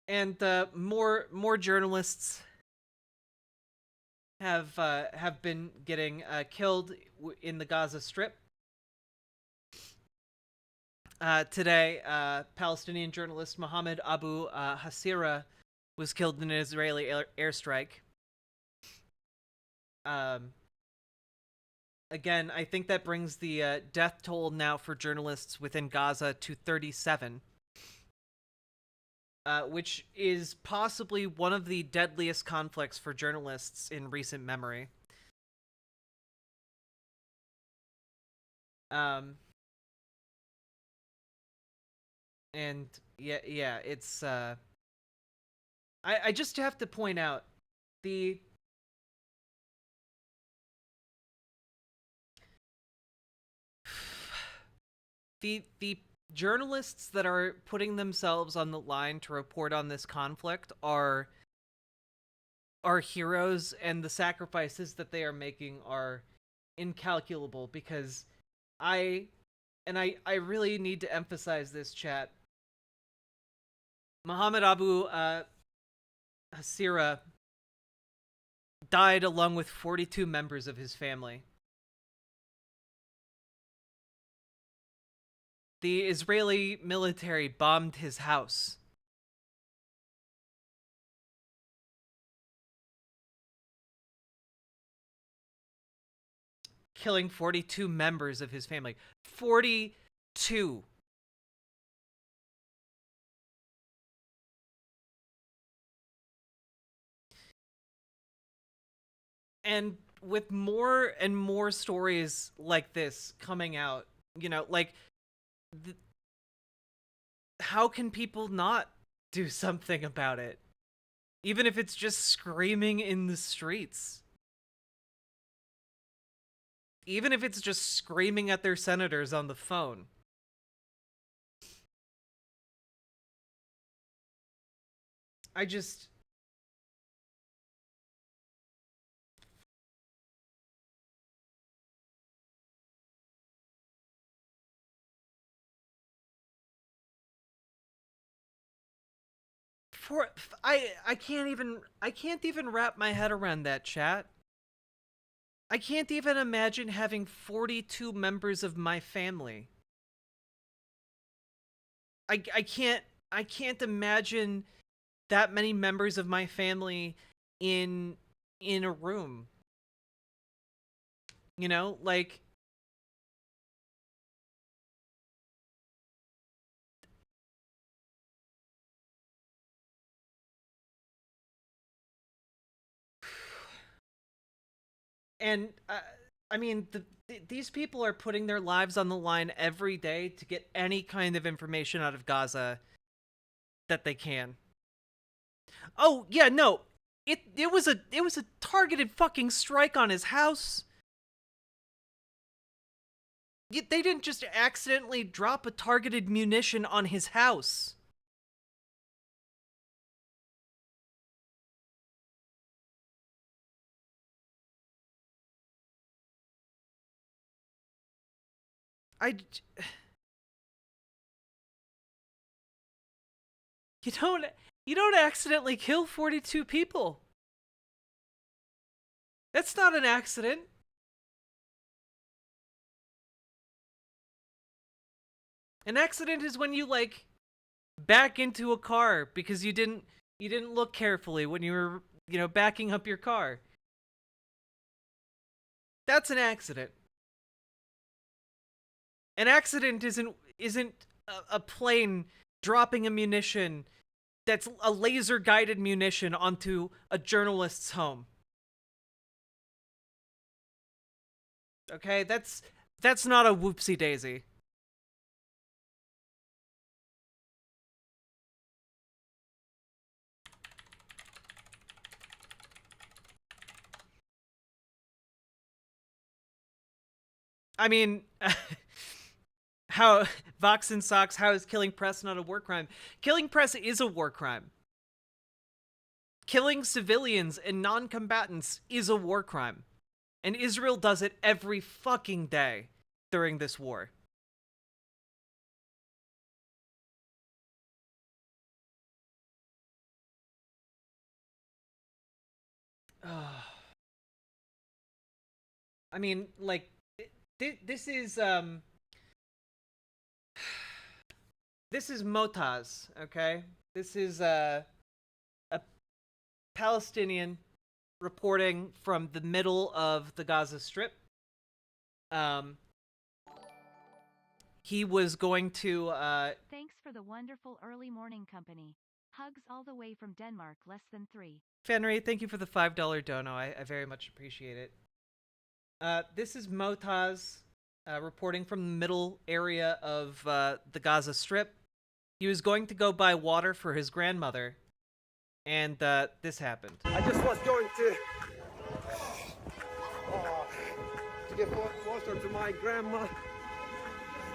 A: And more journalists have been getting killed in the Gaza Strip. Today, Palestinian journalist Mohammed Abu Hasira was killed in an Israeli airstrike. Again, I think that brings the death toll now for journalists within Gaza to 37. Which is possibly one of the deadliest conflicts for journalists in recent memory. And yeah, it's I just have to point out the journalists that are putting themselves on the line to report on this conflict are heroes, and the sacrifices that they are making are incalculable, because I really need to emphasize this, chat. Mohammed Abu Hasira died along with 42 members of his family. The Israeli military bombed his house. Killing 42 members of his family. 42. And with more and more stories like this coming out, you know, like, how can people not do something about it? Even if it's just screaming in the streets. Even if it's just screaming at their senators on the phone. I just... I can't even wrap my head around that, chat. I can't even imagine having 42 members of my family. I can't imagine that many members of my family in a room. You know, like, and I mean, these people are putting their lives on the line every day to get any kind of information out of Gaza that they can. Oh yeah, no, it was a targeted fucking strike on his house. They didn't just accidentally drop a targeted munition on his house. You don't accidentally kill 42 people. That's not an accident. An accident is when you, like, back into a car because you didn't look carefully when you were, you know, backing up your car. That's an accident. An accident isn't a plane dropping a munition that's a laser-guided munition onto a journalist's home. Okay, that's not a whoopsie-daisy. I mean, how Vox and Socks, how is killing press not a war crime? Killing press is a war crime. Killing civilians and non-combatants is a war crime. And Israel does it every fucking day during this war. I mean, like, this is Motaz, okay? This is a Palestinian reporting from the middle of the Gaza Strip. He was going to
D: Thanks for the wonderful early morning company. Hugs all the way from Denmark, less than 3.
A: Fenry, thank you for the $5 dono. I very much appreciate it. This is Motaz reporting from the middle area of the Gaza Strip. He was going to go buy water for his grandmother, and this happened.
H: I just was going to get water to my grandma,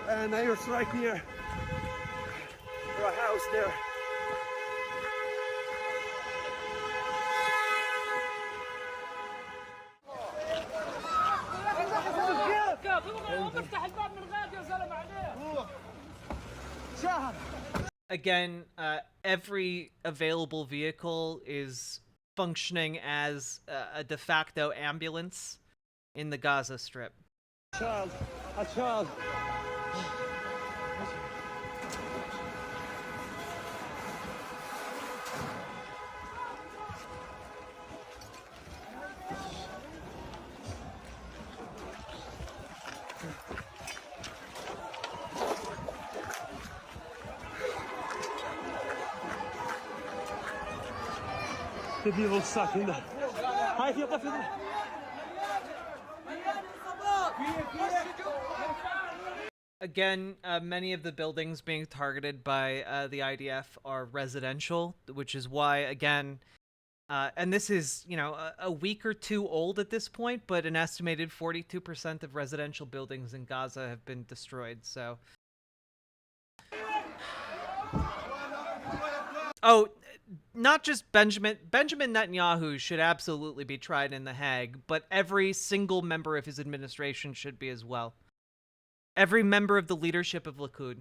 H: and I was right near her house there.
A: Again, every available vehicle is functioning as a de facto ambulance in the Gaza Strip.
H: A child. تبي غصة كذا هاي في طفل
A: Again, many of the buildings being targeted by the IDF are residential, which is why, again, and this is, you know, a week or two old at this point, but an estimated 42% of residential buildings in Gaza have been destroyed, so... Oh, not just Benjamin Netanyahu should absolutely be tried in The Hague, but every single member of his administration should be as well. Every member of the leadership of Likud.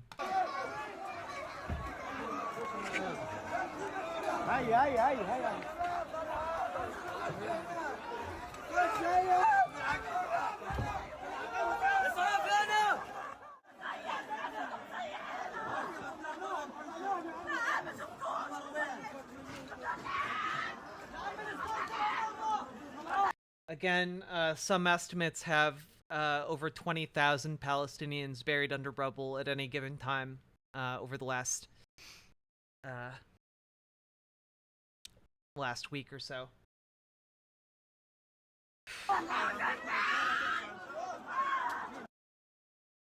A: Again, some estimates have over 20,000 Palestinians buried under rubble at any given time over the last week or so.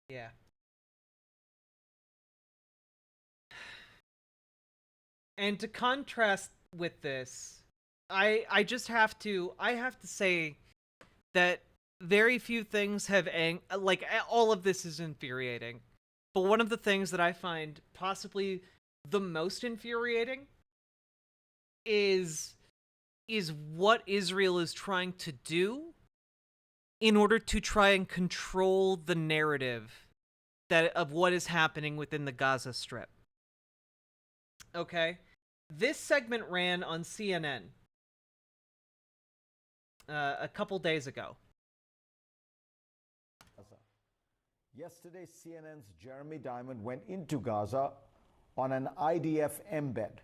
A: Yeah. And to contrast with this, I just have to say that very few things have like, all of this is infuriating. But one of the things that I find possibly the most infuriating is what Israel is trying to do in order to try and control the narrative of what is happening within the Gaza Strip. Okay? This segment ran on CNN a couple days ago.
I: Yesterday, CNN's Jeremy Diamond went into Gaza on an IDF embed.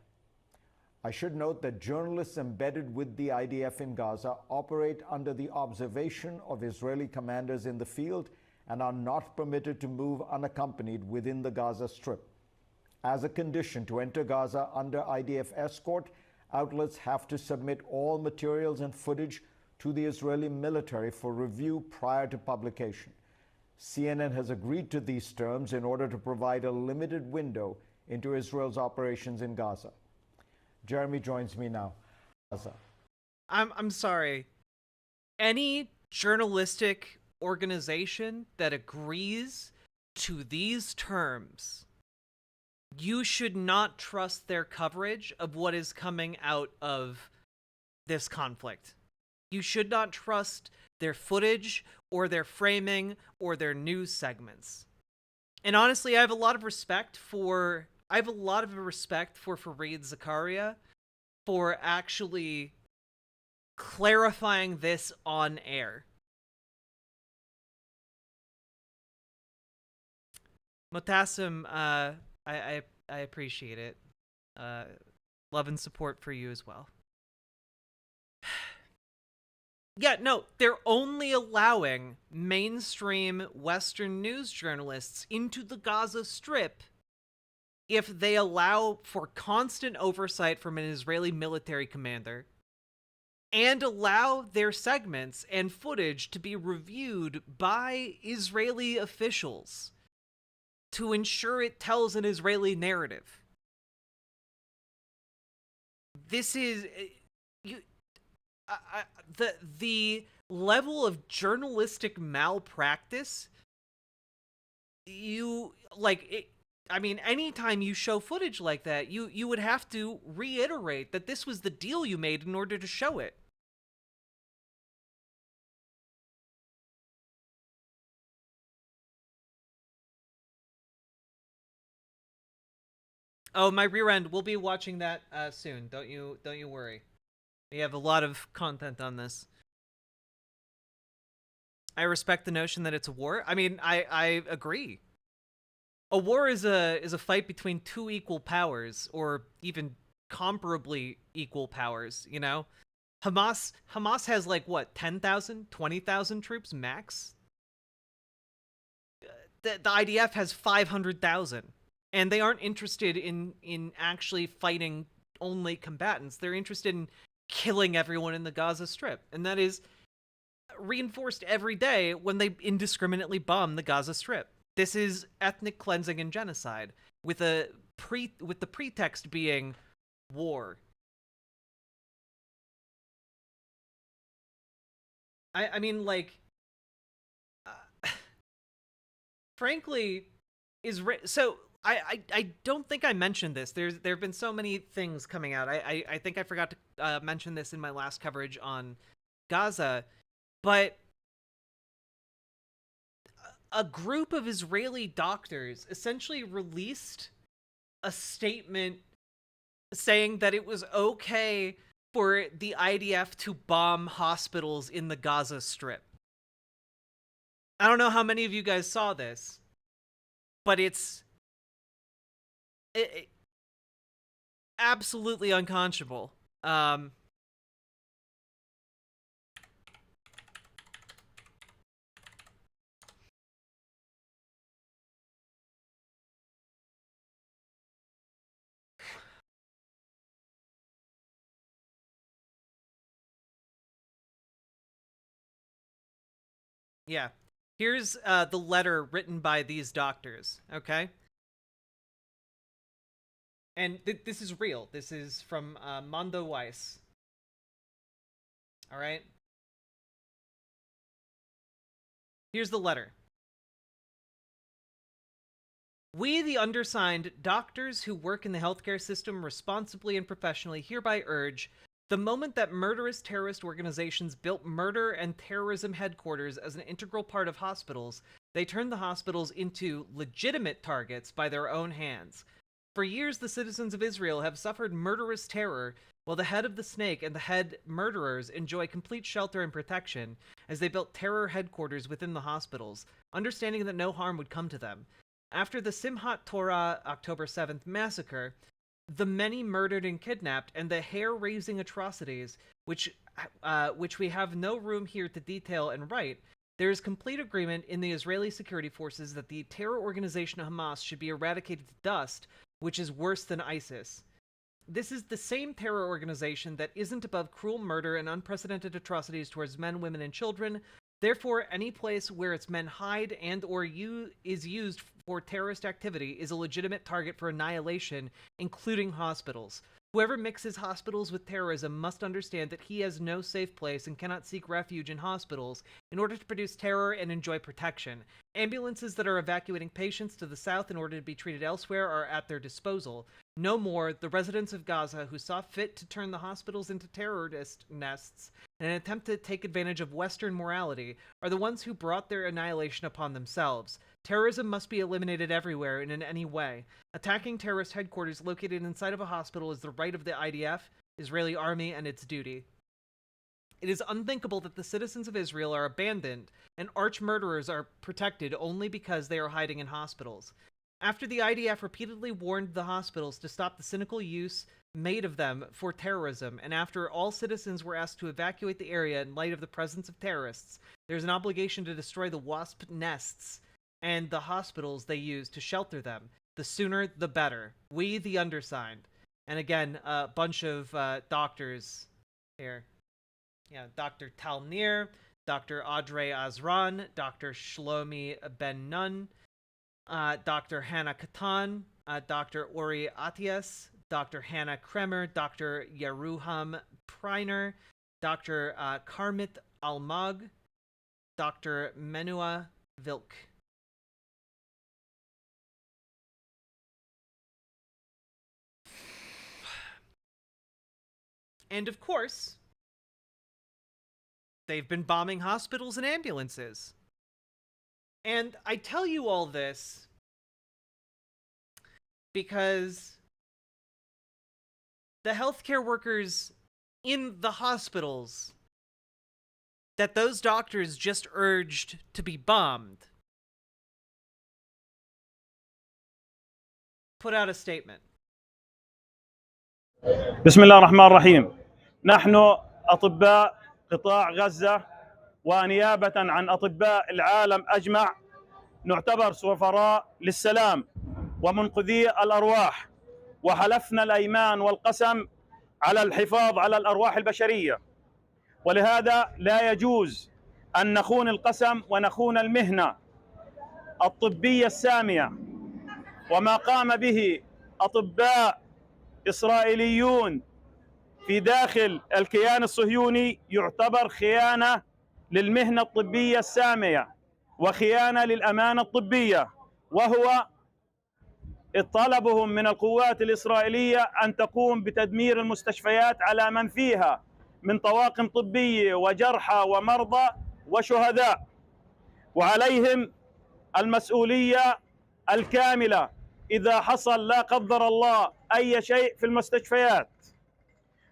I: I should note that journalists embedded with the IDF in Gaza operate under the observation of Israeli commanders in the field and are not permitted to move unaccompanied within the Gaza Strip. As a condition to enter Gaza under IDF escort, outlets have to submit all materials and footage to the Israeli military for review prior to publication. CNN has agreed to these terms in order to provide a limited window into Israel's operations in Gaza. Jeremy joins me now. Gaza.
A: I'm sorry. Any journalistic organization that agrees to these terms, you should not trust their coverage of what is coming out of this conflict. You should not trust their footage or their framing or their news segments. And honestly, I have a lot of respect for Fareed Zakaria for actually clarifying this on air. Motassim, I appreciate it. Love and support for you as well. Yeah, no, they're only allowing mainstream Western news journalists into the Gaza Strip if they allow for constant oversight from an Israeli military commander and allow their segments and footage to be reviewed by Israeli officials to ensure it tells an Israeli narrative. This is the level of journalistic malpractice. I mean, anytime you show footage like that, you would have to reiterate that this was the deal you made in order to show it. Oh, my rear end. We'll be watching that soon. Don't you worry. We have a lot of content on this. I respect the notion that it's a war. I mean, I agree. A war is a fight between two equal powers, or even comparably equal powers, you know? Hamas has like what, 10,000, 20,000 troops max? The IDF has 500,000, and they aren't interested in actually fighting only combatants. They're interested in killing everyone in the Gaza Strip, and that is reinforced every day when they indiscriminately bomb the Gaza Strip. This is ethnic cleansing and genocide, with the pretext being war. I mean, like, frankly, so I don't think I mentioned this. There have been so many things coming out. I think I forgot to mention this in my last coverage on Gaza, but a group of Israeli doctors essentially released a statement saying that it was okay for the IDF to bomb hospitals in the Gaza Strip. I don't know how many of you guys saw this, but it's absolutely unconscionable. Yeah. Here's the letter written by these doctors, okay? And this is real. This is from Mondo Weiss. All right? Here's the letter. We, the undersigned doctors who work in the healthcare system responsibly and professionally, hereby urge the moment that murderous terrorist organizations built murder and terrorism headquarters as an integral part of hospitals, they turned the hospitals into legitimate targets by their own hands. For years, the citizens of Israel have suffered murderous terror, while the head of the snake and the head murderers enjoy complete shelter and protection as they built terror headquarters within the hospitals, understanding that no harm would come to them. After the Simchat Torah October 7th massacre, the many murdered and kidnapped, and the hair-raising atrocities, which we have no room here to detail and write, there is complete agreement in the Israeli security forces that the terror organization Hamas should be eradicated to dust, which is worse than ISIS. This is the same terror organization that isn't above cruel murder and unprecedented atrocities towards men, women, and children. Therefore, any place where its men hide and or is used for terrorist activity is a legitimate target for annihilation, including hospitals. Whoever mixes hospitals with terrorism must understand that he has no safe place and cannot seek refuge in hospitals in order to produce terror and enjoy protection. Ambulances that are evacuating patients to the south in order to be treated elsewhere are at their disposal. No more, the residents of Gaza who saw fit to turn the hospitals into terrorist nests in an attempt to take advantage of Western morality are the ones who brought their annihilation upon themselves. Terrorism must be eliminated everywhere and in any way. Attacking terrorist headquarters located inside of a hospital is the right of the IDF, Israeli army, and its duty. It is unthinkable that the citizens of Israel are abandoned and arch murderers are protected only because they are hiding in hospitals. After the IDF repeatedly warned the hospitals to stop the cynical use made of them for terrorism, and after all citizens were asked to evacuate the area in light of the presence of terrorists, there's an obligation to destroy the wasp nests and the hospitals they use to shelter them. The sooner, the better. We, the undersigned. And again, a bunch of doctors here. Yeah, Dr. Tal Nir, Dr. Audrey Azran, Dr. Shlomi Ben Nun, Dr. Hannah Katan, Dr. Ori Atias, Dr. Hannah Kremer, Dr. Yeruham Preiner, Dr. Karmit Almag, Dr. Menua Vilk. And of course, they've been bombing hospitals and ambulances. And I tell you all this because the healthcare workers in the hospitals that those doctors just urged to be bombed put out a statement.
J: بسم الله الرحمن الرحيم. نحن أطباء قطاع غزة ونيابة عن أطباء العالم أجمع نعتبر سفراء للسلام ومنقذي الأرواح، وحلفنا الأيمان والقسم على الحفاظ على الأرواح البشرية، ولهذا لا يجوز أن نخون القسم ونخون المهنة الطبية السامية. وما قام به أطباء إسرائيليون في داخل الكيان الصهيوني يعتبر خيانة للمهنة الطبية السامية وخيانة للأمانة الطبية، وهو طلبهم من القوات الإسرائيلية أن تقوم بتدمير المستشفيات على من فيها من طواقم طبية وجرحى ومرضى وشهداء، وعليهم المسؤولية الكاملة إذا حصل لا قدر الله أي شيء في المستشفيات.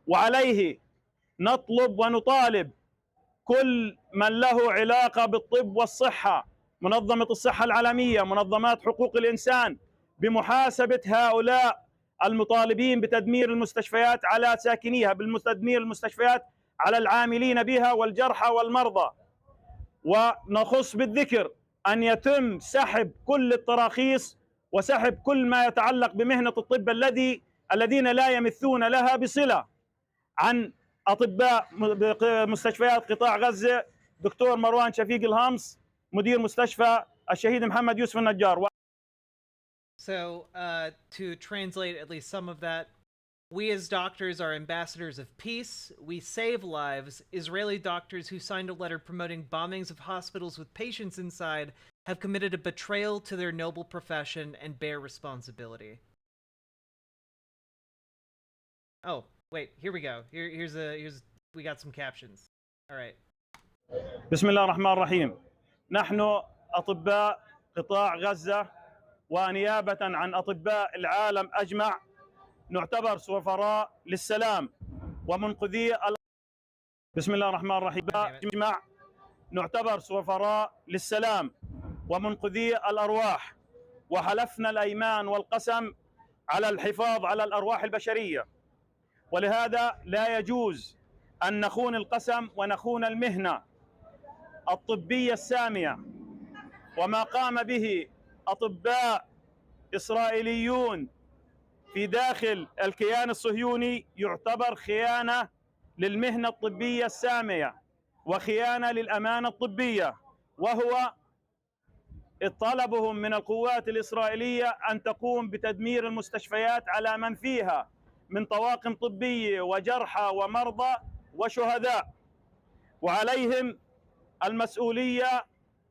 J: وعليه نطلب ونطالب كل من له علاقة بالطب والصحة، منظمة الصحة العالمية، منظمات حقوق الإنسان، بمحاسبة هؤلاء المطالبين بتدمير المستشفيات على ساكنيها، بتدمير المستشفيات على العاملين بها والجرحى والمرضى. ونخص بالذكر أن يتم سحب كل التراخيص وسحب كل ما يتعلق بمهنة الطب الذين لا يمثون لها بصلة عن أطباء مستشفيات قطاع غزة. دكتور مروان شفيق الهمص، مدير مستشفى الشهيد محمد يوسف النجار.
A: So, to translate at least some of that, we as doctors are ambassadors of peace. We save lives. Israeli doctors who signed a letter promoting bombings of hospitals with patients inside have committed a betrayal to their noble profession and bear responsibility. Oh, wait, here we go. Here's we got some captions. All right.
J: بسم الله الرحمن الرحيم. نحن أطباء قطاع غزة ونيابة عن أطباء العالم أجمع نعتبر سفراء للسلام ومنقذي بسم الله الرحمن الرحيم. أجمع نعتبر سفراء للسلام ومنقذي الأرواح، وحلفنا الأيمان والقسم على الحفاظ على الأرواح البشرية، ولهذا لا يجوز أن نخون القسم ونخون المهنة الطبية السامية. وما قام به أطباء إسرائيليون في داخل الكيان الصهيوني يعتبر خيانة للمهنة الطبية السامية وخيانة للأمانة الطبية، وهو طلبهم من القوات الإسرائيلية أن تقوم بتدمير المستشفيات على من فيها من طواقم طبية وجرحى ومرضى وشهداء، وعليهم المسؤولية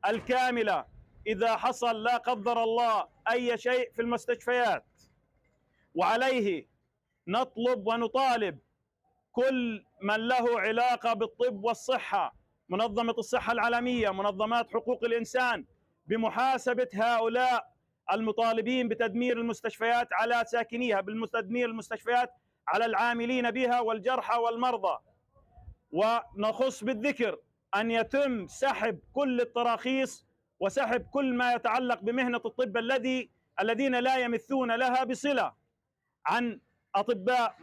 J: الكاملة إذا حصل لا قدر الله أي شيء في المستشفيات. وعليه نطلب ونطالب كل من له علاقة بالطب والصحة، منظمة الصحة العالمية، منظمات حقوق الإنسان، بمحاسبة هؤلاء المطالبين بتدمير المستشفيات على ساكنيها، بتدمير المستشفيات على العاملين بها والجرحى والمرضى. ونخص بالذكر أن يتم سحب كل التراخيص وسحب كل ما يتعلق بمهنة الطب الذين لا يمثون لها بصلة عن أطباء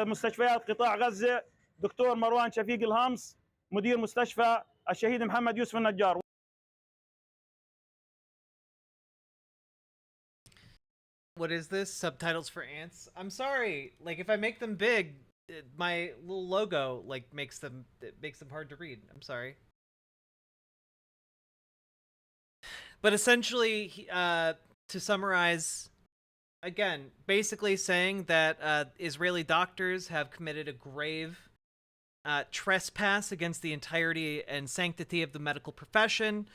J: مستشفيات قطاع غزة. دكتور مروان شفيق الهمص مدير مستشفى الشهيد محمد يوسف النجار.
A: What is this? Subtitles for ants? I'm sorry. Like, if I make them big, my little logo like makes them hard to read. I'm sorry. But essentially, to summarize, again, basically saying that Israeli doctors have committed a grave trespass against the entirety and sanctity of the medical profession,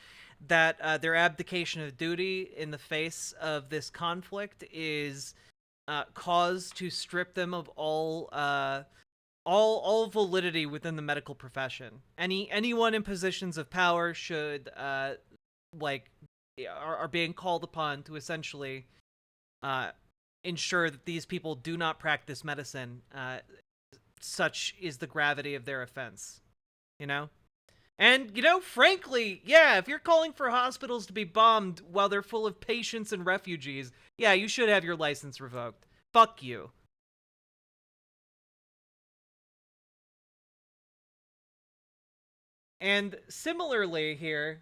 A: that their abdication of duty in the face of this conflict is cause to strip them of all validity within the medical profession. Anyone in positions of power should are being called upon to essentially ensure that these people do not practice medicine. Such is the gravity of their offense, you know? And, you know, frankly, yeah, if you're calling for hospitals to be bombed while they're full of patients and refugees, yeah, you should have your license revoked. Fuck you. And similarly here,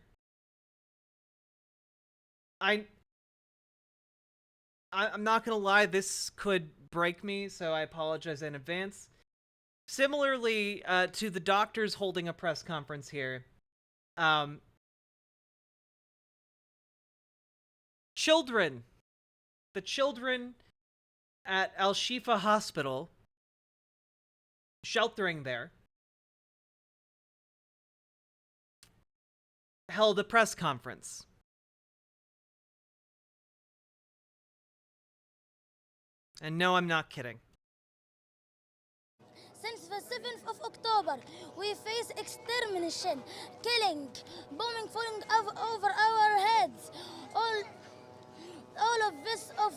A: I'm not gonna lie, this could break me, so I apologize in advance. Similarly to the doctors holding a press conference here, children, the children at Al-Shifa Hospital, sheltering there, held a press conference. And no, I'm not kidding.
K: Since the 7th of October, we face extermination, killing, bombing falling over our heads. All of this of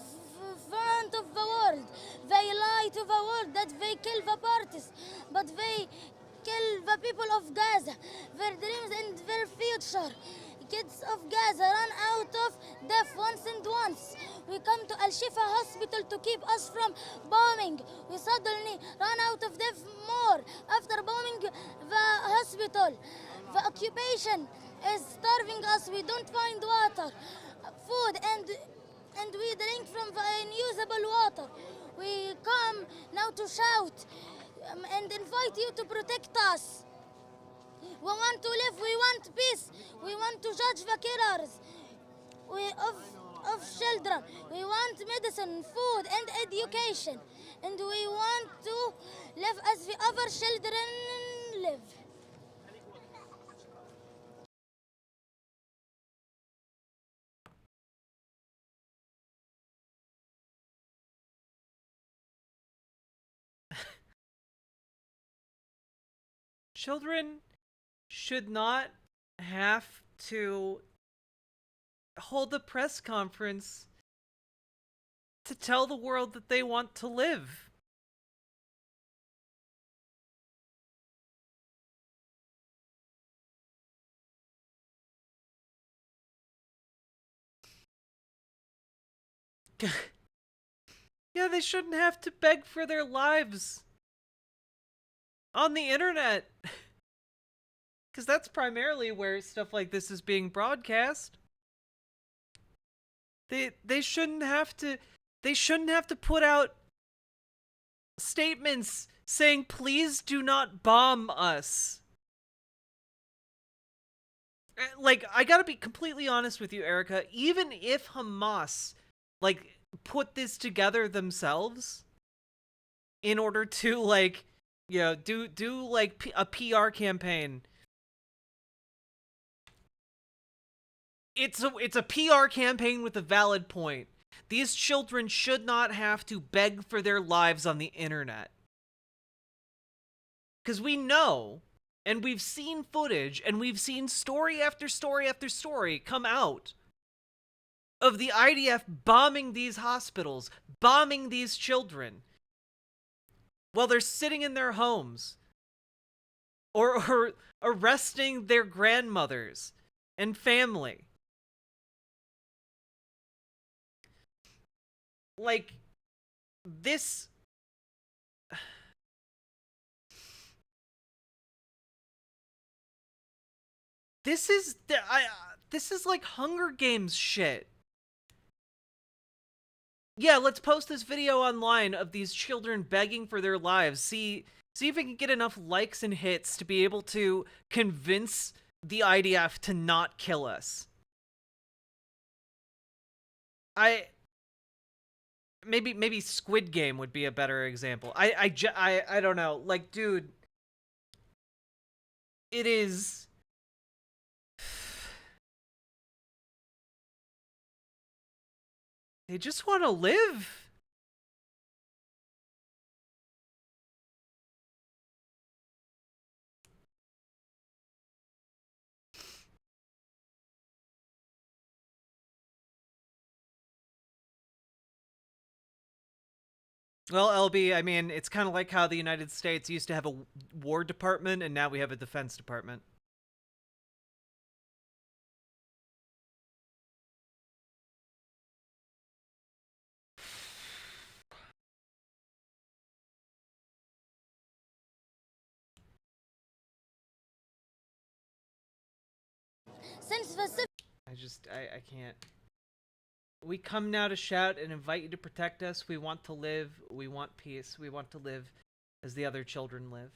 K: front of the world. They lie to the world that they kill the parties, but they kill the people of Gaza, their dreams and their future. Kids of Gaza run out of death once and once. We come to Al-Shifa hospital to keep us from bombing. We suddenly run out of death more after bombing the hospital. The occupation is starving us. We don't find water, food, and we drink from the unusable water. We come now to shout and invite you to protect us. We want to live, we want peace, we want to judge the killers of children. We want medicine, food, and education. And we want to live as the other children live.
A: Children should not have to hold a press conference to tell the world that they want to live. Yeah, they shouldn't have to beg for their lives on the internet. Because that's primarily where stuff like this is being broadcast. They shouldn't have to put out statements saying, please do not bomb us. Like, I gotta be completely honest with you, Erica. Even if Hamas, like, put this together themselves in order to, like, you know, do like a PR campaign, it's a PR campaign with a valid point. These children should not have to beg for their lives on the internet. Because we know, and we've seen footage, and we've seen story after story after story come out of the IDF bombing these hospitals, bombing these children, while they're sitting in their homes, or arresting their grandmothers and family. Like, this... This is like Hunger Games shit. Yeah, let's post this video online of these children begging for their lives. See if we can get enough likes and hits to be able to convince the IDF to not kill us. Maybe Squid Game would be a better example. I don't know. Like, dude, it is... They just want to live. Well, LB, I mean, it's kind of like how the United States used to have a War Department, and now we have a Defense Department. I can't. We come now to shout and invite you to protect us. We want to live. We want peace. We want to live as the other children live.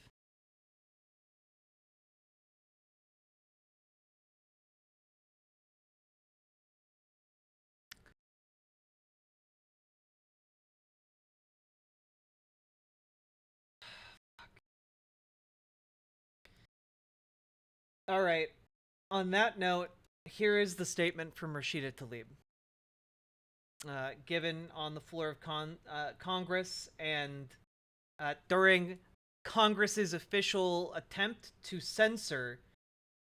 A: All right. On that note, here is the statement from Rashida Tlaib. Given on the floor of Congress and during Congress's official attempt to censor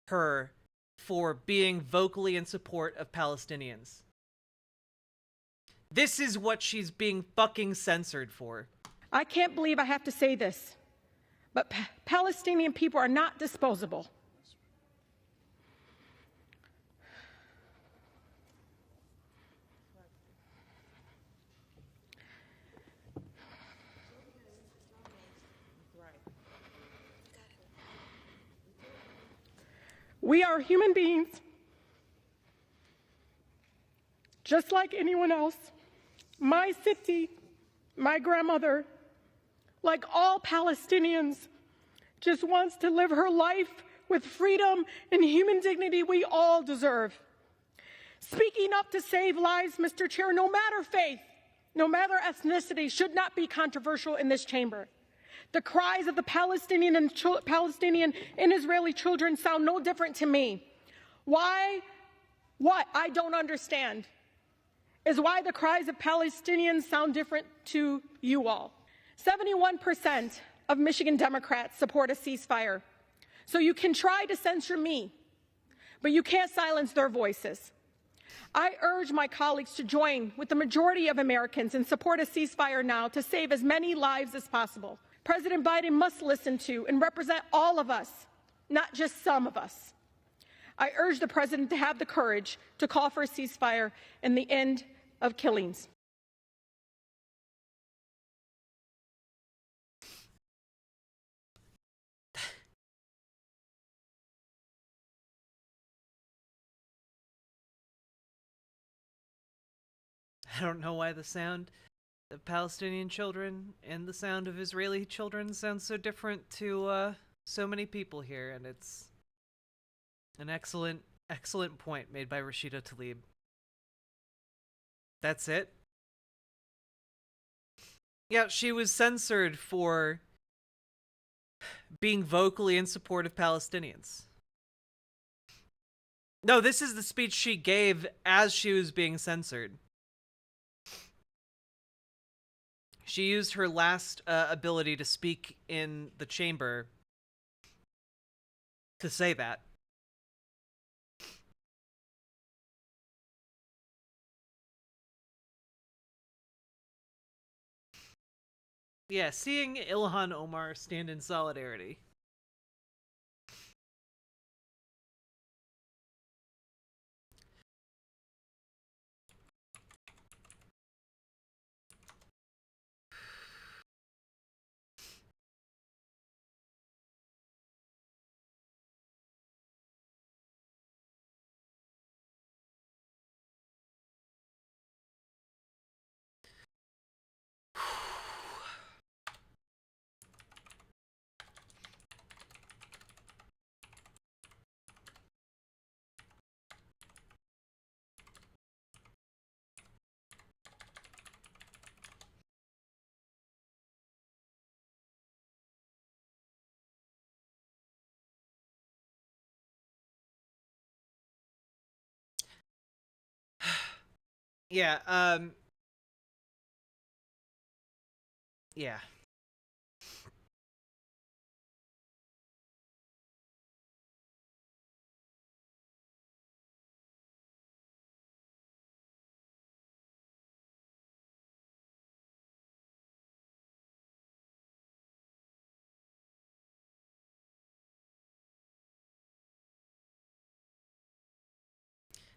A: her for being vocally in support of Palestinians. This is what she's being fucking censored for.
L: I can't believe I have to say this, but Palestinian people are not disposable. We are human beings, just like anyone else. My city, my grandmother, like all Palestinians, just wants to live her life with freedom and human dignity we all deserve. Speaking up to save lives, Mr. Chair, no matter faith, no matter ethnicity, should not be controversial in this chamber. The cries of the Palestinian and Israeli children sound no different to me. Why? What I don't understand is why the cries of Palestinians sound different to you all. 71% of Michigan Democrats support a ceasefire. So you can try to censor me, but you can't silence their voices. I urge my colleagues to join with the majority of Americans and support a ceasefire now to save as many lives as possible. President Biden must listen to and represent all of us, not just some of us. I urge the President to have the courage to call for a ceasefire and the end of killings.
A: I don't know why the sound of Palestinian children and the sound of Israeli children sounds so different to so many people here, and it's an excellent point made by Rashida Tlaib. That's it? Yeah, she was censored for being vocally in support of Palestinians. No, this is the speech she gave as she was being censored. She used her last ability to speak in the chamber to say that. Yeah, seeing Ilhan Omar stand in solidarity. Yeah, yeah.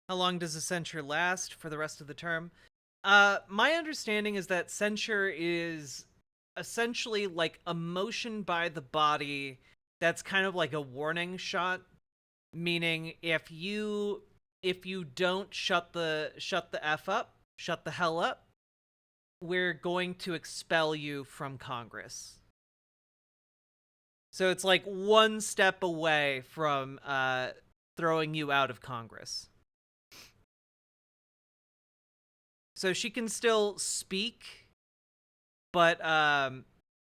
A: How long does a censure last for the rest of the term? My understanding is that censure is essentially like a motion by the body that's kind of like a warning shot, meaning if you don't shut the f up, shut the hell up, we're going to expel you from Congress. So it's like one step away from throwing you out of Congress. So she can still speak, but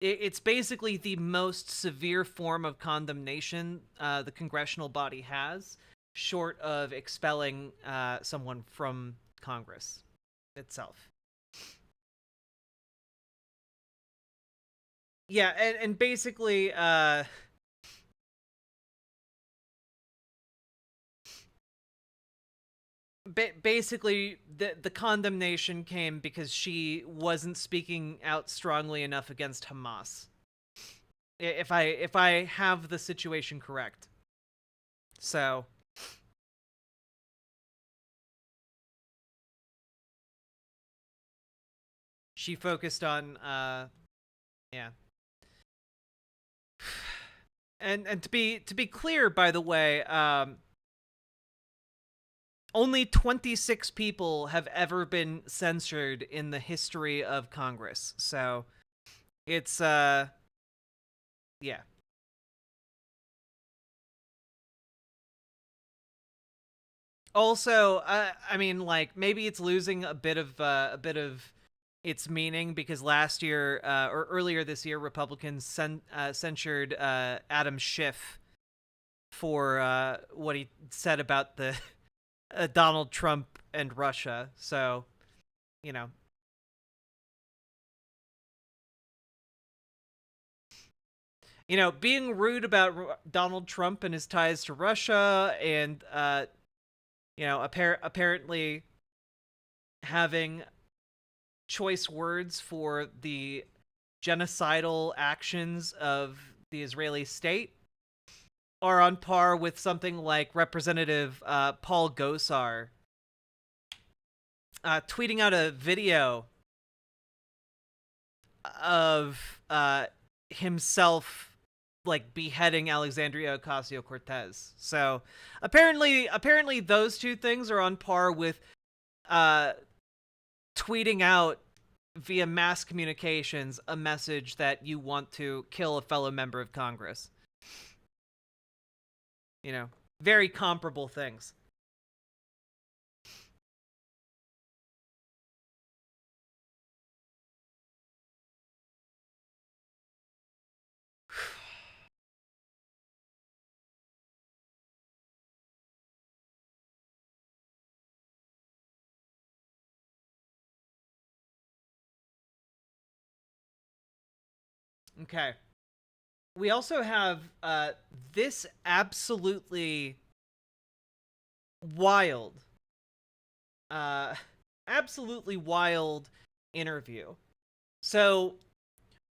A: it's basically the most severe form of condemnation the congressional body has, short of expelling someone from Congress itself. Yeah, and basically, basically, the condemnation came because she wasn't speaking out strongly enough against Hamas. If I have the situation correct. So she focused on yeah. And to be clear, by the way, only 26 people have ever been censored in the history of Congress. So it's yeah. Also, I mean, like, maybe it's losing a bit of its meaning because last year or earlier this year, Republicans censured Adam Schiff for what he said about the Donald Trump and Russia. So, you know. You know, being rude about Donald Trump and his ties to Russia and, you know, apparently having choice words for the genocidal actions of the Israeli state are on par with something like Representative Paul Gosar tweeting out a video of himself like beheading Alexandria Ocasio-Cortez. So apparently those two things are on par with tweeting out via mass communications a message that you want to kill a fellow member of Congress. You know, very comparable things. Okay. We also have this absolutely wild, absolutely wild interview. So,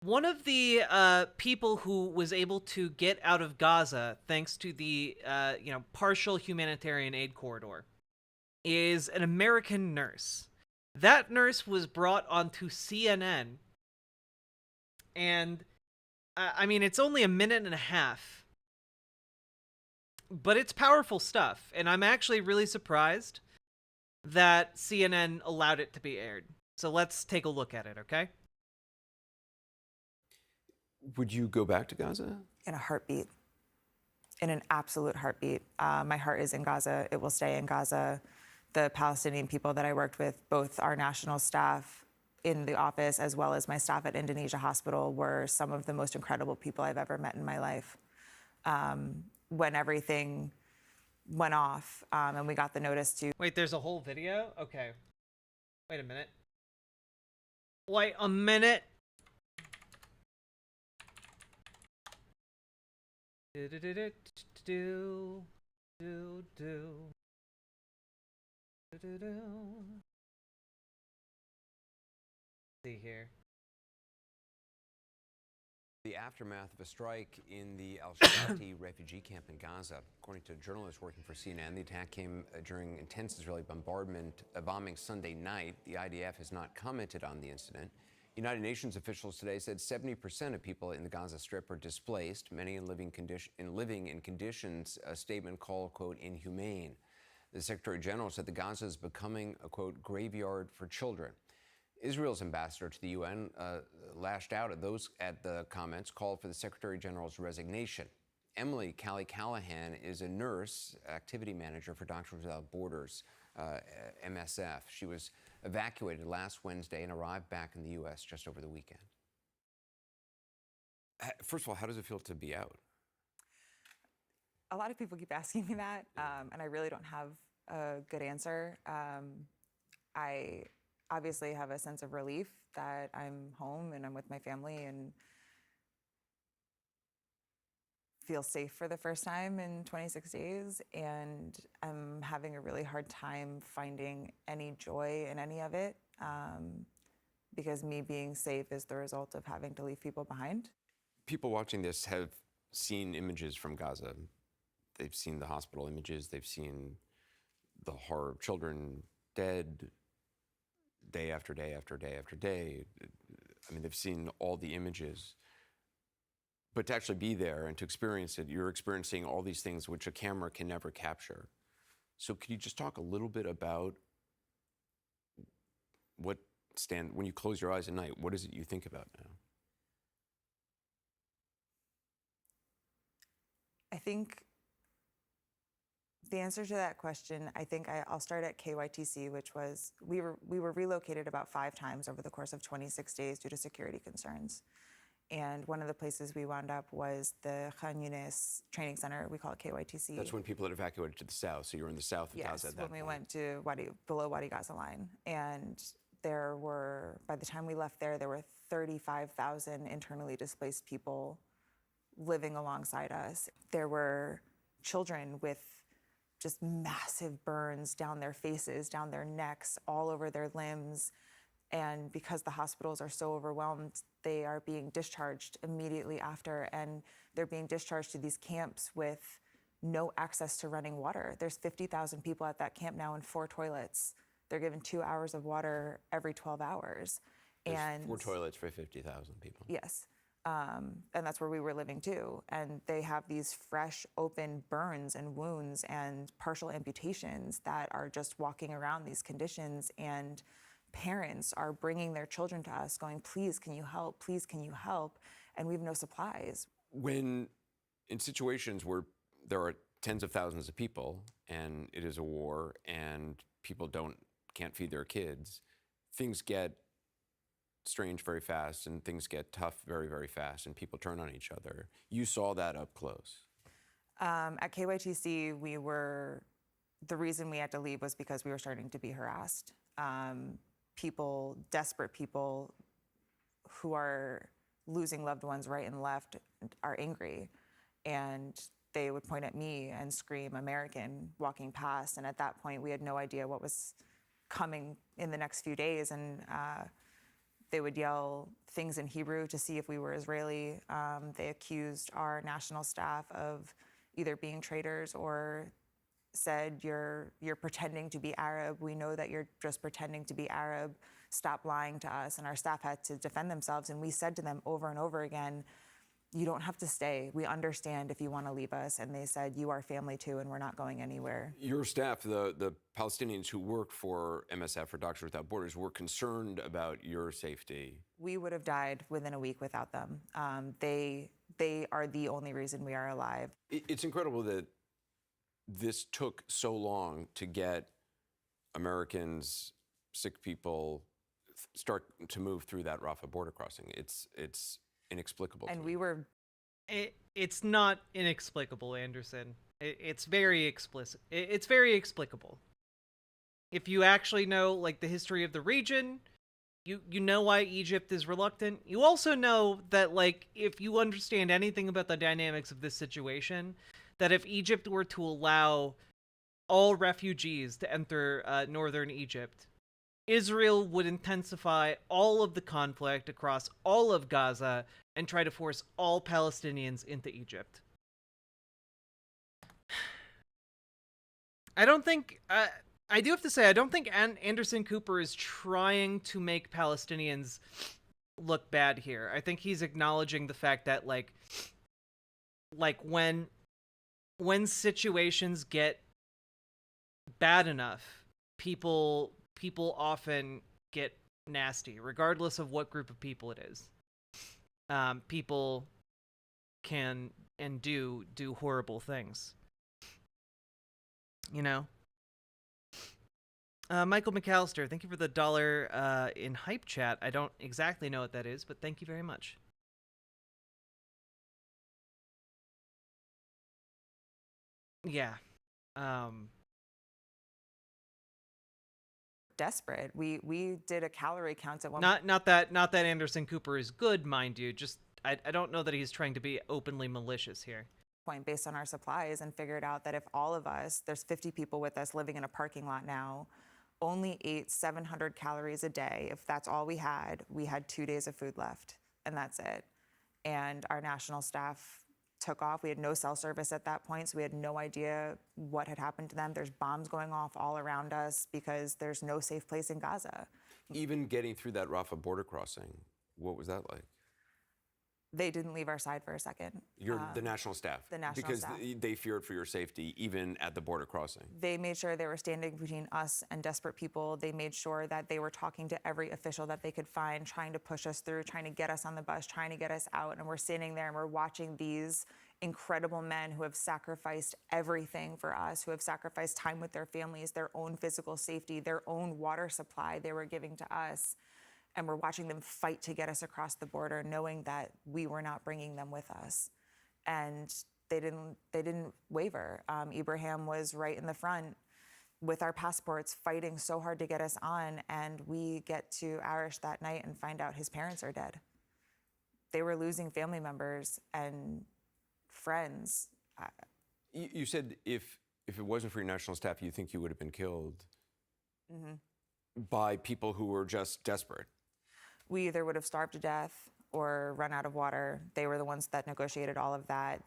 A: one of the people who was able to get out of Gaza thanks to the you know, partial humanitarian aid corridor is an American nurse. That nurse was brought onto CNN, and I mean, it's only a minute and a half, but it's powerful stuff, and I'm actually really surprised that CNN allowed it to be aired. So let's take a look at it, okay?
M: Would you go back to Gaza?
N: In a heartbeat. In an absolute heartbeat. My heart is in Gaza. It will stay in Gaza. The Palestinian people that I worked with, both our national staff in the office as well as my staff at Indonesia Hospital, were some of the most incredible people I've ever met in my life. When everything went off and we got the notice to...
A: Wait, there's a whole video? Okay. Wait a minute. Wait a minute. See here.
M: The aftermath of a strike in the al-Shati refugee camp in Gaza. According to journalists working for CNN, the attack came during intense Israeli bombing Sunday night. The IDF has not commented on the incident. United Nations officials today said 70% of people in the Gaza Strip are displaced, many living in conditions a statement called, quote, inhumane. The Secretary General said that Gaza is becoming a, quote, graveyard for children. Israel's ambassador to the UN lashed out at the comments, called for the Secretary General's resignation. Emily Callahan is a nurse, activity manager for Doctors Without Borders, MSF. She was evacuated last Wednesday and arrived back in the U.S. just over the weekend. First of all, how does it feel to be out?
N: A lot of people keep asking me that, and I really don't have a good answer. I obviously have a sense of relief that I'm home and I'm with my family and feel safe for the first time in 26 days. And I'm having a really hard time finding any joy in any of it because me being safe is the result of having to leave people behind.
M: People watching this have seen images from Gaza. They've seen the hospital images. They've seen the horror of children dead, day after day after day after day. I mean, they've seen all the images. But to actually be there and to experience it, you're experiencing all these things which a camera can never capture. So could you just talk a little bit about when you close your eyes at night, what is it you think about now?
N: I think the answer to that question, I'll start at KYTC, which was, we were relocated about 5 times over the course of 26 days due to security concerns. And one of the places we wound up was the Khan Yunis training center. We call it KYTC.
M: That's when people had evacuated to the south, so you were in the south of Gaza at that point.
N: Yes, when we went to below Wadi Gaza line. And by the time we left there were 35,000 internally displaced people living alongside us. There were children with just massive burns down their faces, down their necks, all over their limbs. And because the hospitals are so overwhelmed, they are being discharged immediately after. And they're being discharged to these camps with no access to running water. There's 50,000 people at that camp now and 4 toilets. They're given 2 hours of water every 12 hours.
M: There's 4 toilets for 50,000 people.
N: Yes. And that's where we were living too. And they have these fresh, open burns and wounds and partial amputations that are just walking around these conditions. And parents are bringing their children to us going, please, can you help? Please, can you help? And we have no supplies.
M: When in situations where there are tens of thousands of people and it is a war and people can't feed their kids, things get strange very fast and things get tough very, very fast and people turn on each other. You saw that up close.
N: At KYTC, the reason we had to leave was because we were starting to be harassed. Desperate people who are losing loved ones right and left are angry. And they would point at me and scream American walking past. And at that point, we had no idea what was coming in the next few days. And they would yell things in Hebrew to see if we were Israeli. They accused our national staff of either being traitors or said, you're pretending to be Arab. We know that you're just pretending to be Arab. Stop lying to us. And our staff had to defend themselves. And we said to them over and over again, you don't have to stay. We understand if you want to leave us. And they said, you are family too, and we're not going anywhere.
M: Your staff, the Palestinians who worked for MSF or Doctors Without Borders, were concerned about your safety.
N: We would have died within a week without them. They are the only reason we are alive.
M: It's incredible that this took so long to get Americans, sick people, start to move through that Rafah border crossing. It's inexplicable.
N: And we were...
A: It's not inexplicable, Anderson. It's very explicit. It's very explicable. if you actually know like the history of the region, you know why Egypt is reluctant. You also know that like if you understand anything about the dynamics of this situation, that if Egypt were to allow all refugees to enter northern Egypt, Israel would intensify all of the conflict across all of Gaza and try to force all Palestinians into Egypt. I don't think I do have to say, I don't think Anderson Cooper is trying to make Palestinians look bad here. I think he's acknowledging the fact that like when situations get bad enough, people often get nasty, regardless of what group of people it is. People can and do horrible things. You know? Michael McAllister, thank you for the $1 in hype chat. I don't exactly know what that is, but thank you very much. Yeah.
N: Desperate. We did a calorie count at one.
A: Not that Anderson Cooper is good, mind you. Just I don't know that he's trying to be openly malicious here.
N: Point based on our supplies, and figured out that if all of us, there's 50 people with us living in a parking lot now, only ate 700 calories a day. If that's all we had 2 days of food left, and that's it. And our national staff took off. We had no cell service at that point, so we had no idea what had happened to them. There's bombs going off all around us because there's no safe place in Gaza.
M: Even getting through that Rafah border crossing, what was that like?
N: They didn't leave our side for a second.
M: The national staff?
N: The national
M: because
N: staff.
M: They feared for your safety, even at the border crossing.
N: They made sure they were standing between us and desperate people. They made sure that they were talking to every official that they could find, trying to push us through, trying to get us on the bus, trying to get us out. And we're standing there and we're watching these incredible men who have sacrificed everything for us, who have sacrificed time with their families, their own physical safety, their own water supply they were giving to us. And we're watching them fight to get us across the border, knowing that we were not bringing them with us. And they didn't waver. Ibrahim was right in the front with our passports, fighting so hard to get us on. And we get to Arish that night and find out his parents are dead. They were losing family members and friends.
M: You said if it wasn't for your national staff, you think you would have been killed by people who were just desperate.
N: We either would have starved to death or run out of water. They were the ones that negotiated all of that.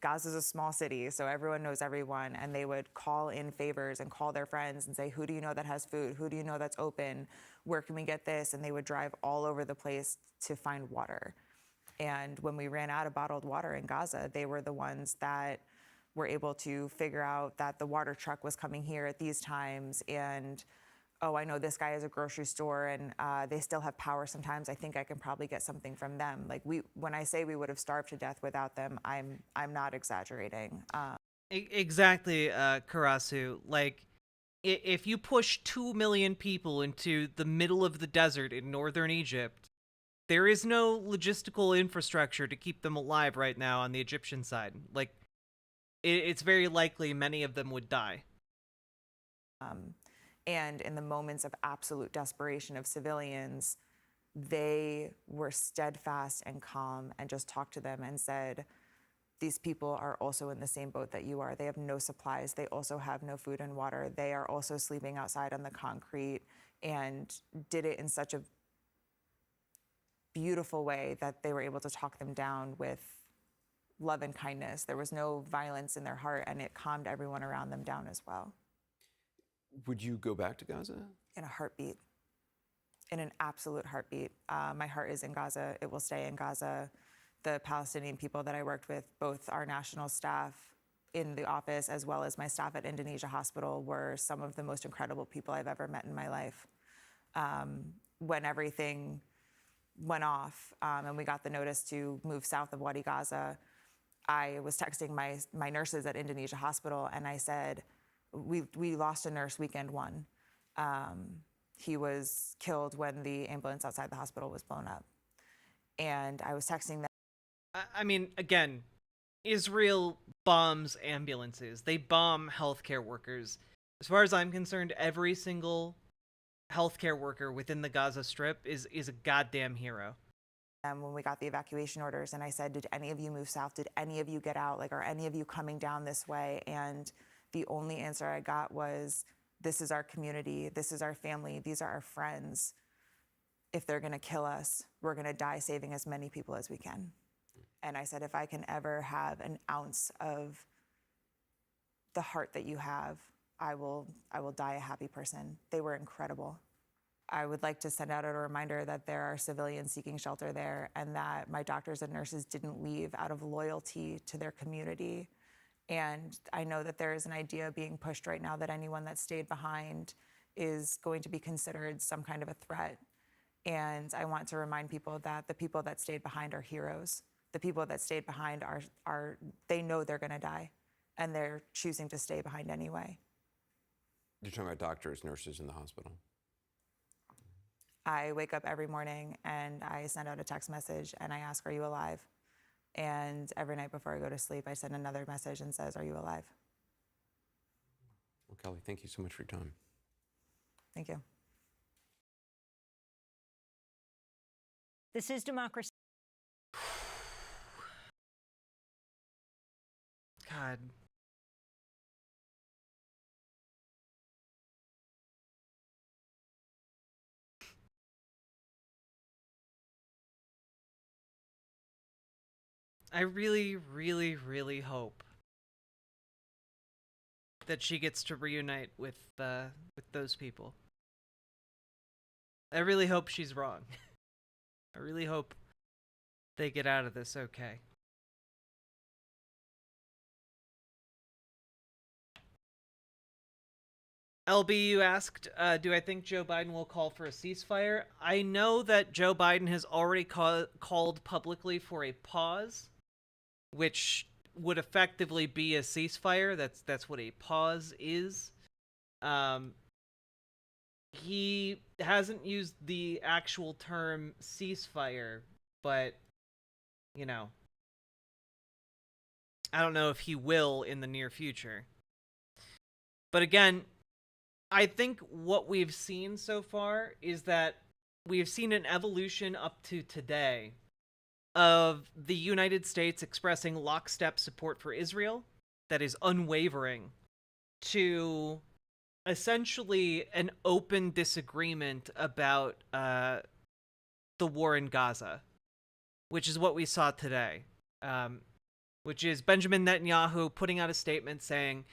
N: Gaza's a small city, so everyone knows everyone, and they would call in favors and call their friends and say, who do you know that has food? Who do you know that's open? Where can we get this? And they would drive all over the place to find water. And when we ran out of bottled water in Gaza, they were the ones that were able to figure out that the water truck was coming here at these times, and oh, I know this guy has a grocery store and they still have power sometimes. I think I can probably get something from them. Like when I say we would have starved to death without them, I'm not exaggerating.
A: Exactly, Karasu. Like, if you push 2 million people into the middle of the desert in northern Egypt, there is no logistical infrastructure to keep them alive right now on the Egyptian side. Like, it's very likely many of them would die.
N: And in the moments of absolute desperation of civilians, they were steadfast and calm and just talked to them and said, these people are also in the same boat that you are. They have no supplies. They also have no food and water. They are also sleeping outside on the concrete, and did it in such a beautiful way that they were able to talk them down with love and kindness. There was no violence in their heart, and it calmed everyone around them down as well.
M: Would you go back to Gaza?
N: In a heartbeat. In an absolute heartbeat. My heart is in Gaza. It will stay in Gaza. The Palestinian people that I worked with, both our national staff in the office as well as my staff at Indonesia Hospital, were some of the most incredible people I've ever met in my life. When everything went off and we got the notice to move south of Wadi Gaza, I was texting my nurses at Indonesia Hospital, and I said, we lost a nurse weekend one. He was killed when the ambulance outside the hospital was blown up. And I was texting them.
A: I mean, again, Israel bombs ambulances. They bomb healthcare workers. As far as I'm concerned, every single healthcare worker within the Gaza Strip is a goddamn hero.
N: When we got the evacuation orders and I said, did any of you move south? Did any of you get out? Like, are any of you coming down this way? And the only answer I got was, this is our community. This is our family. These are our friends. If they're going to kill us, we're going to die saving as many people as we can. And I said, if I can ever have an ounce of the heart that you have, I will die a happy person. They were incredible. I would like to send out a reminder that there are civilians seeking shelter there and that my doctors and nurses didn't leave out of loyalty to their community. And I know that there is an idea being pushed right now that anyone that stayed behind is going to be considered some kind of a threat. And I want to remind people that the people that stayed behind are heroes. The people that stayed behind are they know they're going to die, and they're choosing to stay behind anyway.
M: You're talking about doctors, nurses in the hospital.
N: I wake up every morning and I send out a text message and I ask, are you alive? And every night before I go to sleep, I send another message and says, are you alive?
M: Well, Kelly, thank you so much for your time.
N: Thank you.
O: This is democracy.
A: God. I really, really, really hope that she gets to reunite with those people. I really hope she's wrong. I really hope they get out of this okay. LB, you asked, do I think Joe Biden will call for a ceasefire? I know that Joe Biden has already called publicly for a pause, which would effectively be a ceasefire. That's what a pause is. He hasn't used the actual term ceasefire, but, you know, I don't know if he will in the near future. But again, I think what we've seen so far is that we've seen an evolution up to today of the United States expressing lockstep support for Israel that is unwavering, to essentially an open disagreement about the war in Gaza, which is what we saw today, which is Benjamin Netanyahu putting out a statement saying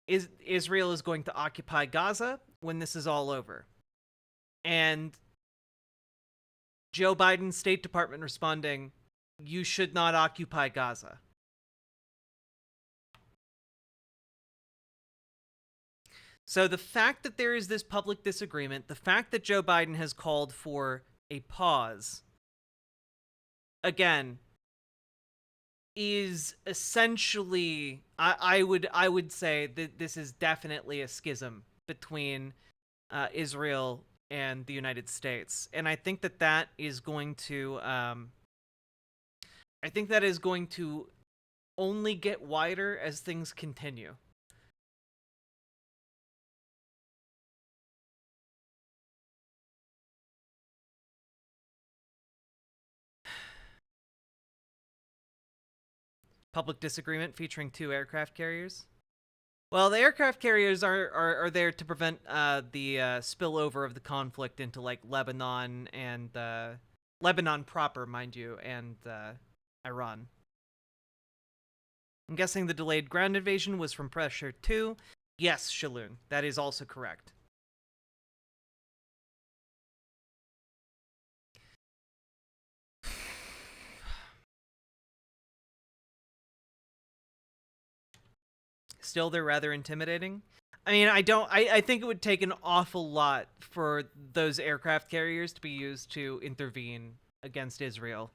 A: Israel is going to occupy Gaza when this is all over. And Joe Biden's State Department responding, you should not occupy Gaza. So the fact that there is this public disagreement, the fact that Joe Biden has called for a pause, again, is essentially, I would say that this is definitely a schism between Israel and the United States, and I think that is going to, only get wider as things continue. Public disagreement featuring 2 aircraft carriers. Well, the aircraft carriers are there to prevent the spillover of the conflict into like Lebanon and Lebanon proper, mind you, and Iran. I'm guessing the delayed ground invasion was from pressure 2. Yes, Shaloon, that is also correct. Still, they're rather intimidating. I mean, I think it would take an awful lot for those aircraft carriers to be used to intervene against Israel.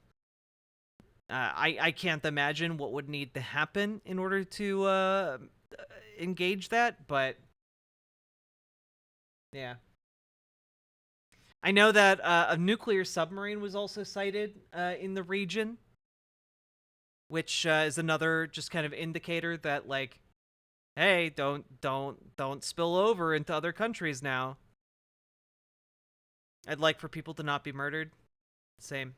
A: I can't imagine what would need to happen in order to engage that, but yeah. I know that a nuclear submarine was also sighted in the region, which is another just kind of indicator that, like, hey, don't spill over into other countries now. I'd like for people to not be murdered. Same.